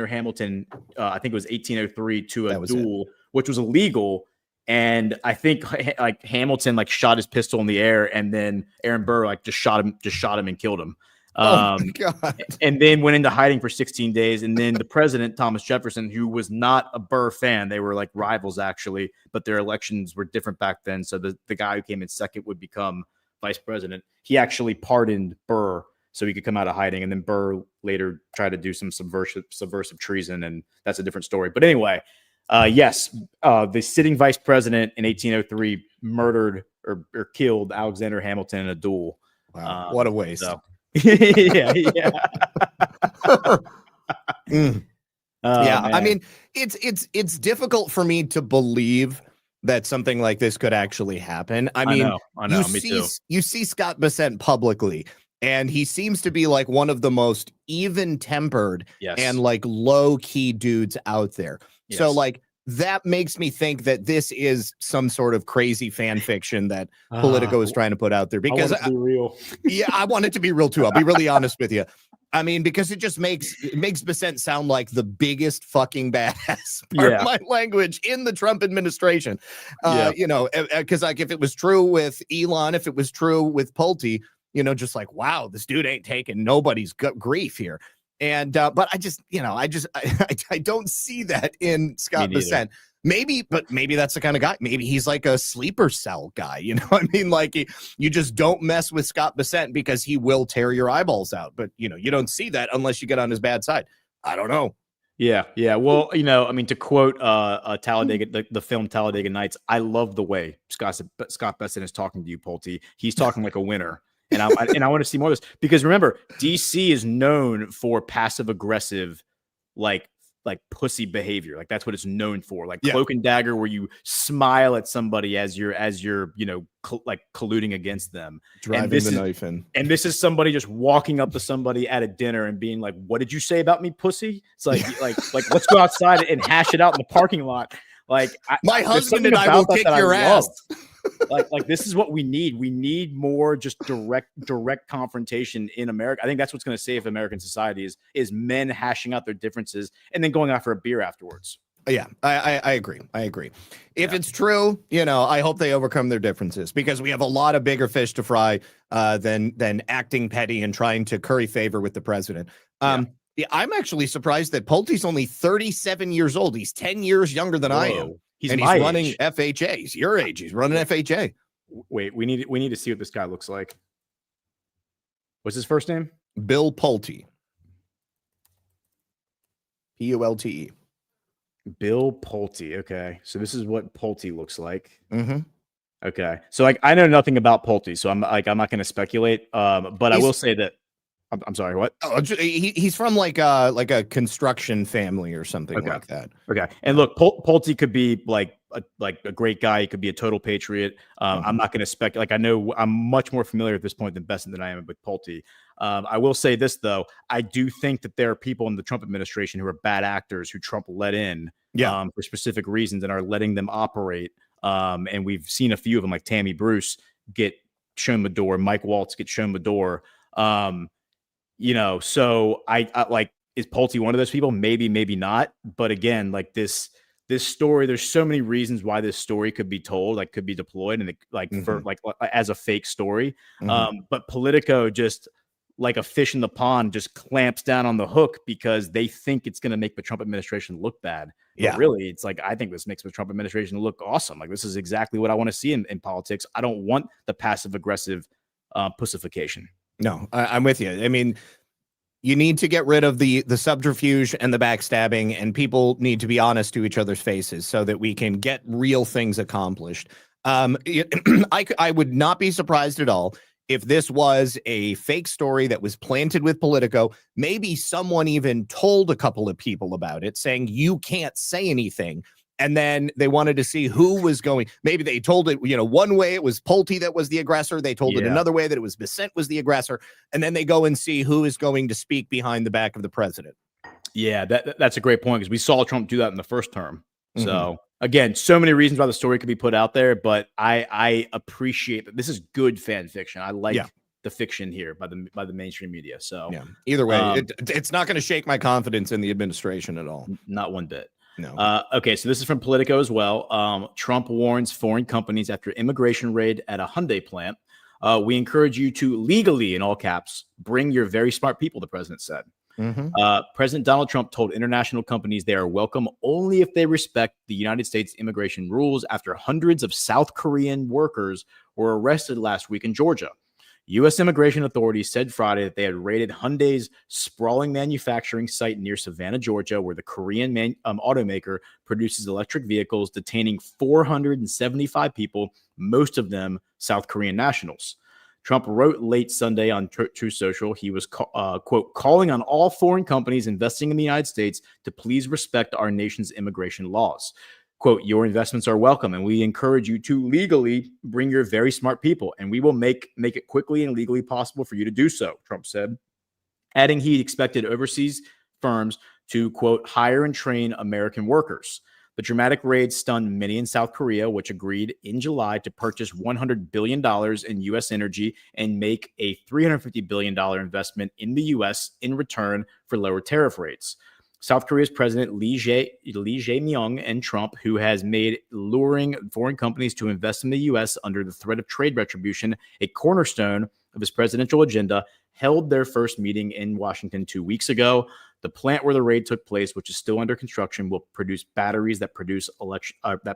Hamilton, I think it was 1803, to a duel, which was illegal. And I think like Hamilton like shot his pistol in the air, and then Aaron Burr like just shot him and killed him. Oh my God. And then went into hiding for 16 days. And then the president, Thomas Jefferson, who was not a Burr fan, they were like rivals actually, but their elections were different back then. So the guy who came in second would become vice president. He actually pardoned Burr so he could come out of hiding. And then Burr later tried to do some subversive treason, and that's a different story. But anyway, the sitting vice president in 1803 murdered or killed Alexander Hamilton in a duel. Wow, what a waste. So. Yeah. I mean, it's difficult for me to believe that something like this could actually happen. I mean, I know. Me too. You see Scott Bessent publicly, and he seems to be like one of the most even-tempered and like low-key dudes out there. Yes. So like that makes me think that this is some sort of crazy fan fiction that Politico is trying to put out there, because I want it to be real. I want it to be real too. I'll be really honest with you. I mean, because it makes Bessent sound like the biggest fucking badass, pardon my language, in the Trump administration. You know, because like if it was true with Elon, if it was true with Pulte, you know, just like, wow, this dude ain't taking nobody's grief here. And but I don't see that in Scott Bessent. Maybe that's the kind of guy. Maybe he's like a sleeper cell guy. You know, I mean, like you just don't mess with Scott Bessent because he will tear your eyeballs out. But you know, you don't see that unless you get on his bad side. I don't know. Yeah. Well, you know, I mean, to quote Talladega, the film Talladega Nights, I love the way Scott Bessent is talking to you, Pulte. He's talking like a winner. And I want to see more of this, because remember, DC is known for passive aggressive, like pussy behavior. Like that's what it's known for. Like Cloak and Dagger, where you smile at somebody as you're you know colluding against them, driving the knife in. And this is somebody just walking up to somebody at a dinner and being like, "What did you say about me, pussy?" It's like let's go outside and hash it out in the parking lot. Like my husband and I will kick your ass. like this is what we need. We need more just direct confrontation in America. I think that's what's going to save American society is men hashing out their differences and then going out for a beer afterwards. Yeah, I agree. If it's true, you know, I hope they overcome their differences, because we have a lot of bigger fish to fry than acting petty and trying to curry favor with the president. I'm actually surprised that Pulte's only 37 years old. He's 10 years younger than I am. He's running age. FHA. He's your age. He's running FHA. Wait, we need to see what this guy looks like. What's his first name? Bill Pulte. Pulte. Bill Pulte. Okay, so this is what Pulte looks like. Mm-hmm. Okay, so like I know nothing about Pulte, so I'm not going to speculate. But I will say that. I'm sorry, what? Oh, he's from like a construction family or something like that. Okay. And look, Pulte could be like a great guy. He could be a total patriot. I'm not going to speculate. Like, I know I'm much more familiar at this point than Bessent than I am with Pulte. I will say this, though. I do think that there are people in the Trump administration who are bad actors who Trump let in for specific reasons and are letting them operate. And we've seen a few of them, like Tammy Bruce, get shown the door. Mike Waltz get shown the door. You know, so I like, is Pulte one of those people? Maybe, maybe not. But again, like this story, there's so many reasons why this story could be told, like could be deployed, and for like as a fake story. But Politico, just like a fish in the pond, just clamps down on the hook because they think it's going to make the Trump administration look bad. But really, it's like, I think this makes the Trump administration look awesome. Like, this is exactly what I want to see in politics. I don't want the passive aggressive pussification. No, I'm with you. I mean, you need to get rid of the subterfuge and the backstabbing, and people need to be honest to each other's faces so that we can get real things accomplished. I would not be surprised at all if this was a fake story that was planted with Politico. Maybe someone even told a couple of people about it, saying you can't say anything. And then they wanted to see who was going. Maybe they told it, one way it was Pulte that was the aggressor. They told it another way that it was Bissett was the aggressor. And then they go and see who is going to speak behind the back of the president. Yeah, that's a great point, because we saw Trump do that in the first term. So again, so many reasons why the story could be put out there, but I appreciate that this is good fan fiction. I like the fiction here by the mainstream media. So either way, it's not going to shake my confidence in the administration at all. Not one bit. No. Okay, so this is from Politico as well. Trump warns foreign companies after immigration raid at a Hyundai plant. We encourage you to legally, in all caps, bring your very smart people, the president said. President Donald Trump told international companies they are welcome only if they respect the United States immigration rules after hundreds of South Korean workers were arrested last week in Georgia. U.S. immigration authorities said Friday that they had raided Hyundai's sprawling manufacturing site near Savannah, Georgia, where the Korean automaker produces electric vehicles, detaining 475 people, most of them South Korean nationals. Trump wrote late Sunday on Truth Social he was, quote, calling on all foreign companies investing in the United States to please respect our nation's immigration laws. Quote, your investments are welcome, and we encourage you to legally bring your very smart people, and we will make it quickly and legally possible for you to do so, Trump said, adding he expected overseas firms to, quote, hire and train American workers. The dramatic raid stunned many in South Korea, which agreed in July to purchase $100 billion in U.S. energy and make a $350 billion investment in the U.S. in return for lower tariff rates. South Korea's President Lee Jae-myung and Trump, who has made luring foreign companies to invest in the U.S. under the threat of trade retribution a cornerstone of his presidential agenda, held their first meeting in Washington 2 weeks ago. The plant where the raid took place, which is still under construction, will produce batteries that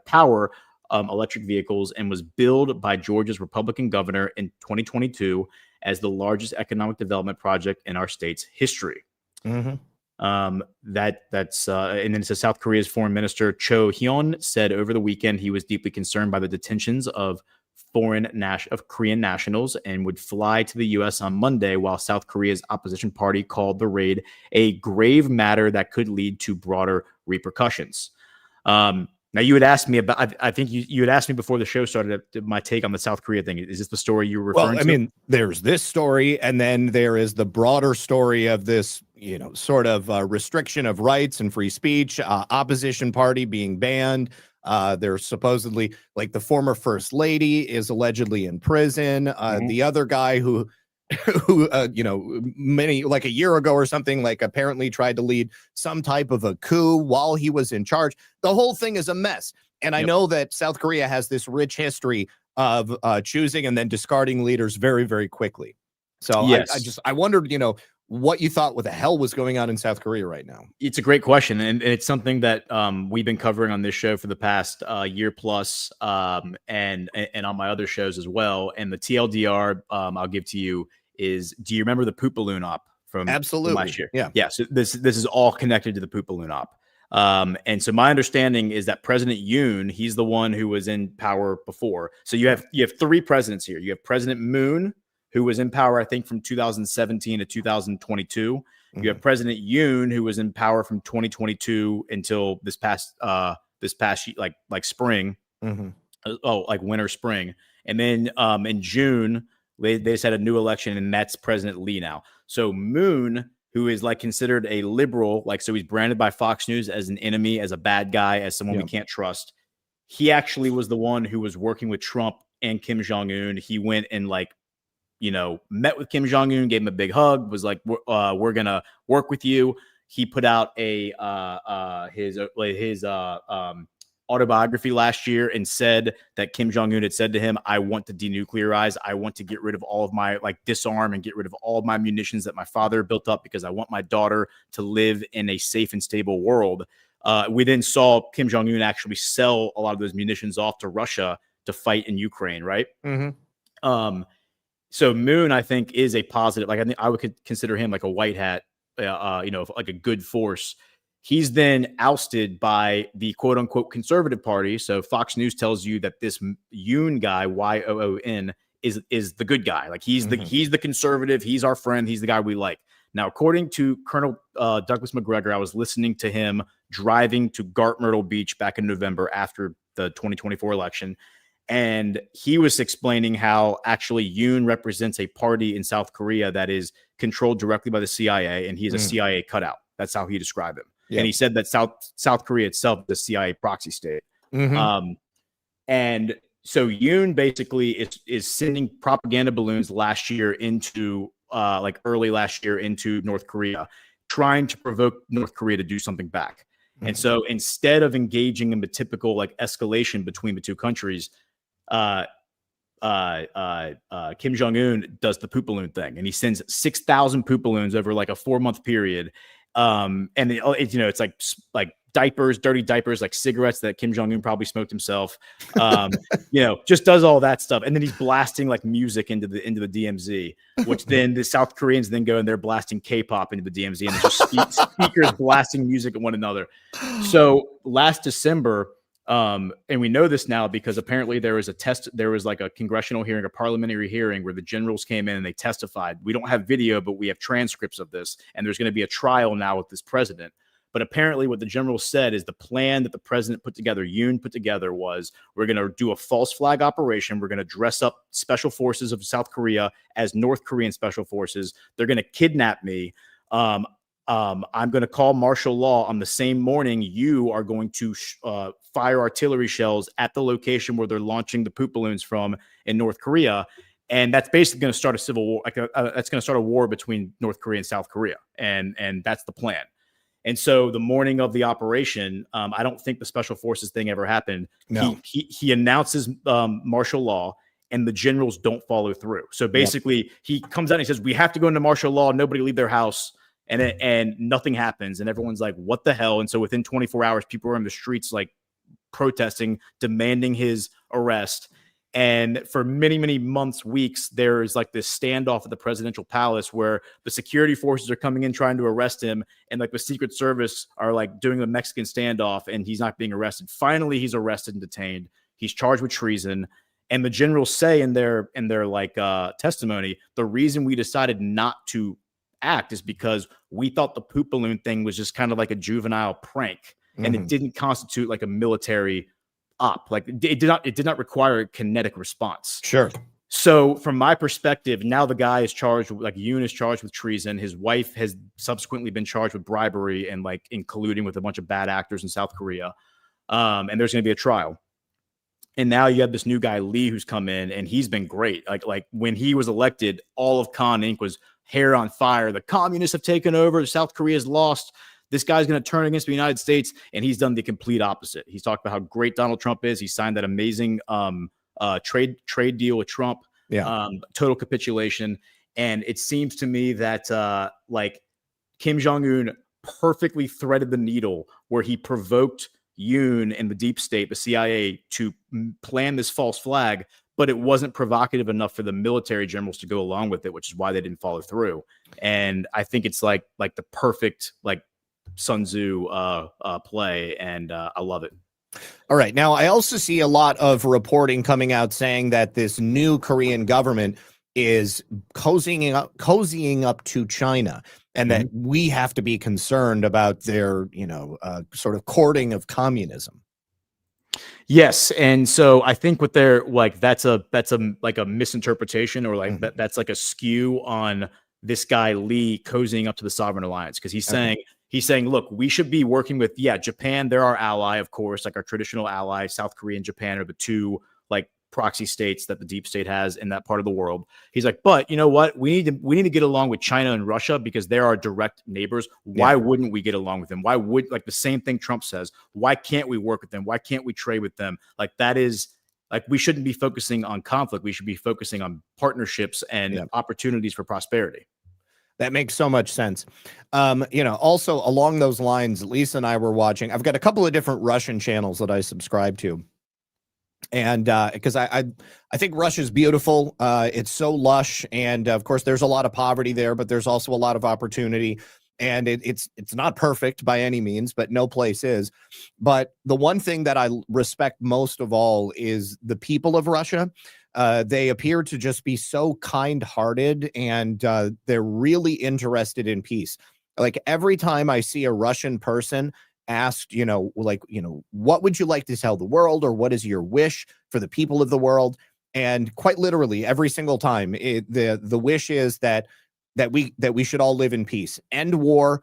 power electric vehicles, and was billed by Georgia's Republican governor in 2022 as the largest economic development project in our state's history. And then it says South Korea's Foreign Minister Cho Hyun said over the weekend he was deeply concerned by the detentions of Korean nationals and would fly to the U.S. on Monday, while South Korea's opposition party called the raid a grave matter that could lead to broader repercussions. Now, you had asked me about, I think you had asked me before the show started my take on the South Korea thing. Is this the story you were referring to? I mean, there's this story, and then there is the broader story of this, sort of restriction of rights and free speech, opposition party being banned. There's supposedly, like, the former first lady is allegedly in prison. The other guy who like a year ago or something, like, apparently tried to lead some type of a coup while he was in charge. The whole thing is a mess. And I know that South Korea has this rich history of choosing and then discarding leaders very, very quickly. So yes. I wondered, what you thought what the hell was going on in South Korea right now. It's a great question. And it's something that we've been covering on this show for the past year plus, and on my other shows as well. And the TLDR I'll give to you is, do you remember the poop balloon op from last year? Yeah. So this is all connected to the poop balloon op. And so my understanding is that President Yoon, he's the one who was in power before. So you have three presidents here. You have President Moon, who was in power, I think, from 2017 to 2022. You have President Yoon, who was in power from 2022 until this past like spring, like winter, spring. And then in June, they just had a new election, and that's President Lee now. So Moon, who is like considered a liberal, like, so he's branded by Fox News as an enemy, as a bad guy, as someone we can't trust. He actually was the one who was working with Trump and Kim Jong-un. He went and met with Kim Jong-un, gave him a big hug, was like, we're going to work with you. He put out his autobiography last year and said that Kim Jong-un had said to him, I want to denuclearize. I want to get rid of all of my, disarm and get rid of all of my munitions that my father built up, because I want my daughter to live in a safe and stable world. We then saw Kim Jong-un actually sell a lot of those munitions off to Russia to fight in Ukraine, right? So Moon, I think, is a positive. Like I think I would consider him like a white hat, like a good force. He's then ousted by the quote unquote conservative party. So Fox News tells you that this Yoon guy, Yoon, is the good guy. Like he's the conservative. He's our friend. He's the guy we like. Now, according to Colonel Douglas McGregor, I was listening to him driving to Gart Myrtle Beach back in November after the 2024 election. And he was explaining how actually Yoon represents a party in South Korea that is controlled directly by the CIA, and he's a CIA cutout. That's how he described him. Yeah. And he said that South Korea itself is the CIA proxy state. And so Yoon basically is sending propaganda balloons early last year into North Korea, trying to provoke North Korea to do something back. And so instead of engaging in the typical like escalation between the two countries, Kim Jong-un does the poop balloon thing, and he sends 6,000 poop balloons over like a 4-month period. It's like diapers, dirty diapers, like cigarettes that Kim Jong-un probably smoked himself. Just does all that stuff. And then he's blasting like music into the DMZ, which then the South Koreans then go and they're blasting K-pop into the DMZ, and it's just speakers blasting music at one another. So last December, and we know this now because apparently there was like a congressional hearing, a parliamentary hearing where the generals came in and they testified. We don't have video, but we have transcripts of this, and there's going to be a trial now with this president. But apparently what the generals said is the plan that the president Yoon put together was, we're going to do a false flag operation. We're going to dress up special forces of South Korea as North Korean special forces. They're going to kidnap me. I'm going to call martial law on the same morning. You are going to fire artillery shells at the location where they're launching the poop balloons from in North Korea. And that's basically going to start a civil war. That's going to start a war between North Korea and South Korea. And that's the plan. And so the morning of the operation, I don't think the special forces thing ever happened. No. He announces martial law, and the generals don't follow through. So basically he comes out and he says, we have to go into martial law. Nobody leave their house. And nothing happens. And everyone's like, what the hell? And so within 24 hours, people are in the streets, like protesting, demanding his arrest. And for many, many months, weeks, there is like this standoff at the presidential palace where the security forces are coming in trying to arrest him. And like the Secret Service are like doing the Mexican standoff, and he's not being arrested. Finally, he's arrested and detained. He's charged with treason. And the generals say in their like testimony, the reason we decided not to act is because we thought the poop balloon thing was just kind of like a juvenile prank, and it didn't constitute like a military op. Like it did not require a kinetic response. Sure. So from my perspective, now the guy is charged, like Yoon is charged with treason. His wife has subsequently been charged with bribery and like in colluding with a bunch of bad actors in South Korea. And there's going to be a trial. And now you have this new guy, Lee, who's come in, and he's been great. Like when he was elected, all of Con Inc. was hair on fire. The communists have taken over. South Korea's lost. This guy's going to turn against the United States. And he's done the complete opposite. He's talked about how great Donald Trump is. He signed that amazing trade deal with Trump. Yeah. Total capitulation. And it seems to me that like Kim Jong-un perfectly threaded the needle where he provoked Yoon and the deep state, the CIA, to plan this false flag, but it wasn't provocative enough for the military generals to go along with it, which is why they didn't follow through. And I think it's like the perfect like Sun Tzu play, and I love it. All right. Now, I also see a lot of reporting coming out saying that this new Korean government is cozying up to China, and that we have to be concerned about their, sort of courting of communism. Yes, and so I think what they're like, that's a like a misinterpretation, or like that's like a skew on this guy Lee cozying up to the Sovereign Alliance, because he's saying, look, we should be working with Japan. They're our ally, of course, like our traditional ally. South Korea and Japan are the two like proxy states that the deep state has in that part of the world. He's like, but you know what? We need to get along with China and Russia because they're our direct neighbors. Why wouldn't we get along with them? Why would, like the same thing Trump says, why can't we work with them? Why can't we trade with them? Like that is like, we shouldn't be focusing on conflict. We should be focusing on partnerships and opportunities for prosperity. That makes so much sense. Also along those lines, Lisa and I were watching, I've got a couple of different Russian channels that I subscribe to. And because I think Russia's beautiful. It's so lush, and of course there's a lot of poverty there, but there's also a lot of opportunity. And it's not perfect by any means, but no place is. But the one thing that I respect most of all is the people of Russia. They appear to just be so kind-hearted, and they're really interested in peace. Like every time I see a Russian person asked, what would you like to tell the world, or what is your wish for the people of the world? And quite literally, every single time, the wish is that we should all live in peace, end war,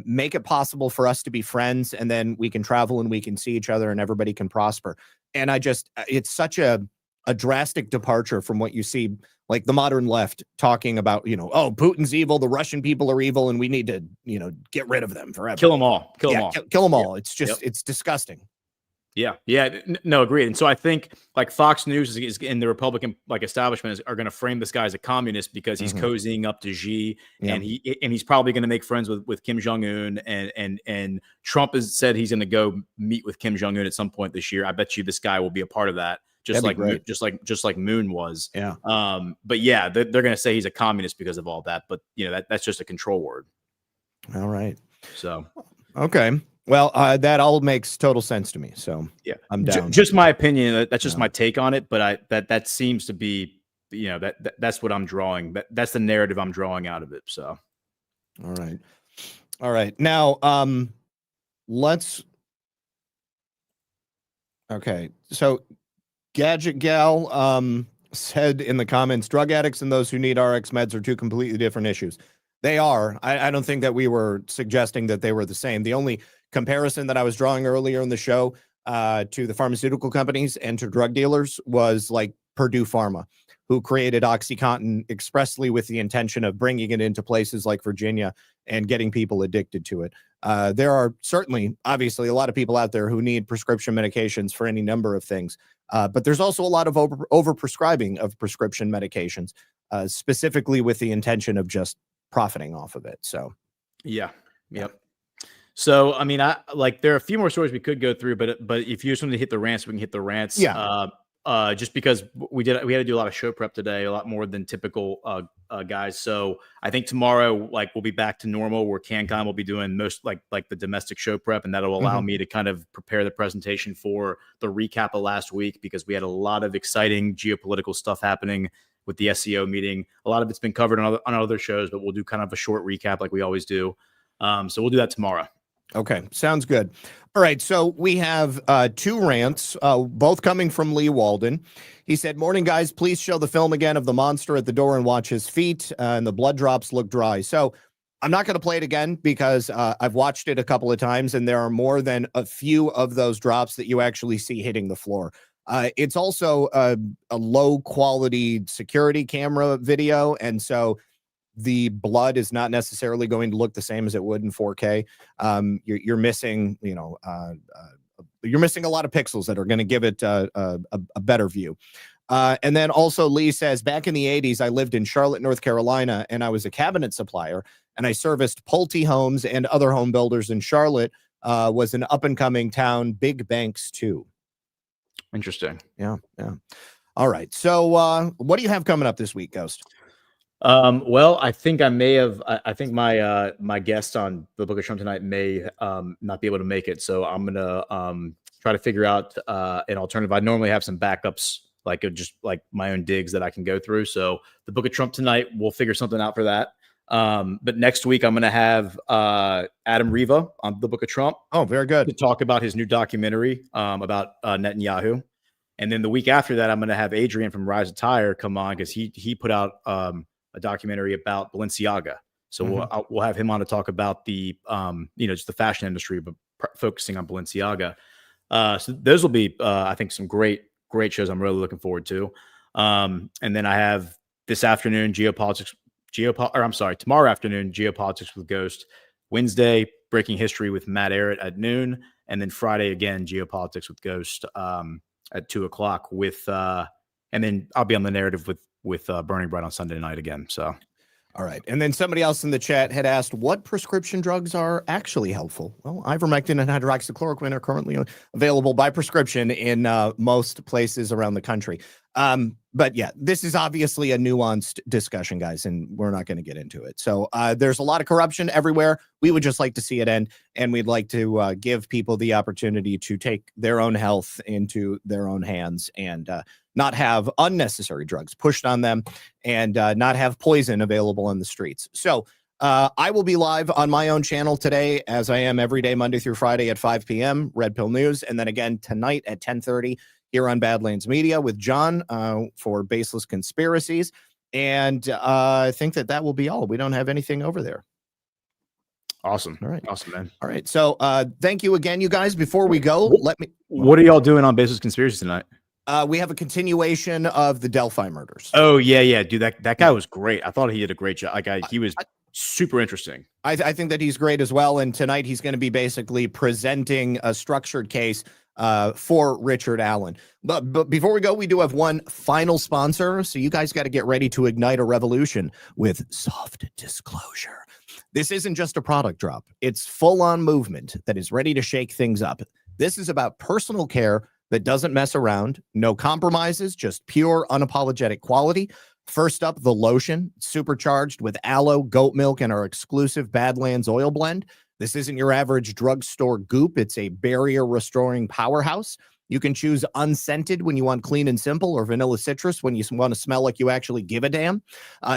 make it possible for us to be friends, and then we can travel and we can see each other and everybody can prosper. And it's such a drastic departure from what you see, like the modern left talking about, oh, Putin's evil, the Russian people are evil, and we need to, get rid of them forever. Kill them all. Kill them all. It's just, it's disgusting. Yeah. No, agreed. And so I think like Fox News is in the Republican establishment are going to frame this guy as a communist because he's cozying up to Xi, and he's probably going to make friends with Kim Jong-un, and Trump has said he's going to go meet with Kim Jong-un at some point this year. I bet you this guy will be a part of that. Just like Moon was. Yeah. But yeah, they're going to say he's a communist because of all that. But that's just a control word. All right. So, okay. Well, that all makes total sense to me. So yeah, I'm down. Just my opinion. That's just my take on it. But that seems to be, that's what I'm drawing. That's the narrative I'm drawing out of it. So, all right. Now, okay. So, Gadget Gal said in the comments, drug addicts and those who need RX meds are two completely different issues. They are. I don't think that we were suggesting that they were the same. The only comparison that I was drawing earlier in the show to the pharmaceutical companies and to drug dealers was like Purdue Pharma, who created OxyContin expressly with the intention of bringing it into places like Virginia and getting people addicted to it. There are certainly, obviously, a lot of people out there who need prescription medications for any number of things. But there's also a lot of overprescribing of prescription medications, specifically with the intention of just profiting off of it. So, yeah. Yep. So, I mean, there are a few more stories we could go through, but if you just want to hit the rants, we can hit the rants. Yeah. Just because we had to do a lot of show prep today, a lot more than typical guys. So I think tomorrow, we'll be back to normal, where CannCon will be doing most like the domestic show prep, and that'll allow me to kind of prepare the presentation for the recap of last week, because we had a lot of exciting geopolitical stuff happening with the SEO meeting. A lot of it's been covered on other shows, but we'll do kind of a short recap like we always do. So we'll do that tomorrow. Okay, sounds good. All right, so we have two rants, both coming from Lee Walden. He said, morning, guys, please show the film again of the monster at the door and watch his feet, and the blood drops look dry. So I'm not going to play it again because I've watched it a couple of times, and there are more than a few of those drops that you actually see hitting the floor. It's also a low-quality security camera video, and so the blood is not necessarily going to look the same as it would in 4K. You're missing, you're missing a lot of pixels that are going to give it a better view. And then also Lee says, back in the 80s, I lived in Charlotte, North Carolina, and I was a cabinet supplier, and I serviced Pulte Homes and other home builders in Charlotte. Was an up-and-coming town, big banks too. Interesting. Yeah. All right. So what do you have coming up this week, Ghost? Well, I think I may have. I think my guest on the Book of Trump tonight may not be able to make it, so I'm gonna try to figure out an alternative. I normally have some backups, just like my own digs that I can go through. So the Book of Trump tonight, we'll figure something out for that. But next week I'm gonna have Adam Riva on the Book of Trump. Oh, very good. To talk about his new documentary about Netanyahu. And then the week after that, I'm gonna have Adrian from Rise of Tire come on, because he put out a documentary about Balenciaga. So we'll have him on to talk about the, just the fashion industry, but focusing on Balenciaga. So those will be, I think, some great shows I'm really looking forward to. And then I have this afternoon, tomorrow afternoon, Geopolitics with Ghost. Wednesday, Breaking History with Matt Arrett at noon. And then Friday, again, Geopolitics with Ghost at 2:00 with, and then I'll be on the narrative with Burning Bright on Sunday night again. So, All right. And then somebody else in the chat had asked what prescription drugs are actually helpful. Well, ivermectin and hydroxychloroquine are currently available by prescription in most places around the country. But yeah, this is obviously a nuanced discussion, guys, and we're not going to get into it. So there's a lot of corruption everywhere. We would just like to see it end, and we'd like to give people the opportunity to take their own health into their own hands and not have unnecessary drugs pushed on them and not have poison available on the streets. So I will be live on my own channel today, as I am every day, Monday through Friday at 5 p.m., Red Pill News, and then again tonight at 10:30 here on Badlands Media with John for Baseless Conspiracies. And I think that will be all. We don't have anything over there. Awesome. All right. Awesome, man. All right. So thank you again, you guys. Before we go, What are y'all doing on Baseless Conspiracies tonight? We have a continuation of the Delphi murders. Oh, yeah. Dude, that guy was great. I thought he did a great job. He was super interesting. I think that he's great as well. And tonight he's going to be basically presenting a structured case for Richard Allen. But before we go, we do have one final sponsor. So you guys got to get ready to ignite a revolution with Soft Disclosure. This isn't just a product drop. It's full-on movement that is ready to shake things up. This is about personal care that doesn't mess around, no compromises, just pure, unapologetic quality. First up, the lotion, supercharged with aloe, goat milk, and our exclusive Badlands oil blend. This isn't your average drugstore goop. It's a barrier-restoring powerhouse. You can choose unscented when you want clean and simple, or vanilla citrus when you want to smell like you actually give a damn.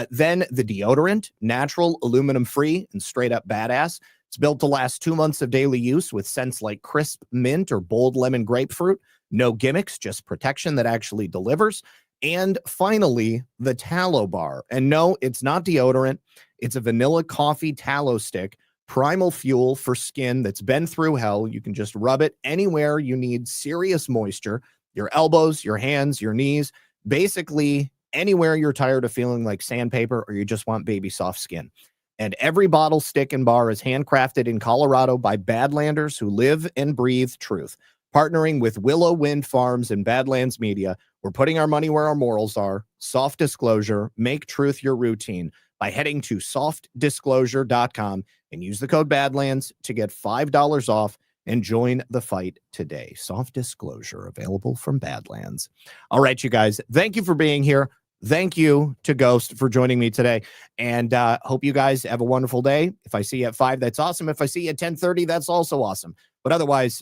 Then the deodorant, natural, aluminum-free, and straight-up badass. It's built to last 2 months of daily use with scents like crisp mint or bold lemon grapefruit. No gimmicks, just protection that actually delivers. And finally, the tallow bar. And no, it's not deodorant. It's a vanilla coffee tallow stick, primal fuel for skin that's been through hell. You can just rub it anywhere you need serious moisture, your elbows, your hands, your knees, basically anywhere you're tired of feeling like sandpaper or you just want baby soft skin. And every bottle, stick, and bar is handcrafted in Colorado by Badlanders who live and breathe truth. Partnering with Willow Wind Farms and Badlands Media, we're putting our money where our morals are. Soft Disclosure, make truth your routine by heading to softdisclosure.com and use the code Badlands to get $5 off and join the fight today. Soft Disclosure, available from Badlands. All right, you guys, thank you for being here. Thank you to Ghost for joining me today, and hope you guys have a wonderful day. If I see you at 5, that's awesome. If I see you at 10:30, that's also awesome. But otherwise,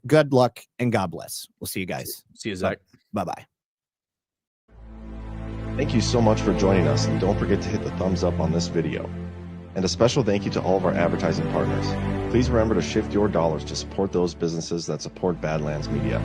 good luck and God bless. We'll see you guys. See you, Zach. Bye-bye. Thank you so much for joining us, and don't forget to hit the thumbs up on this video. And a special thank you to all of our advertising partners. Please remember to shift your dollars to support those businesses that support Badlands Media.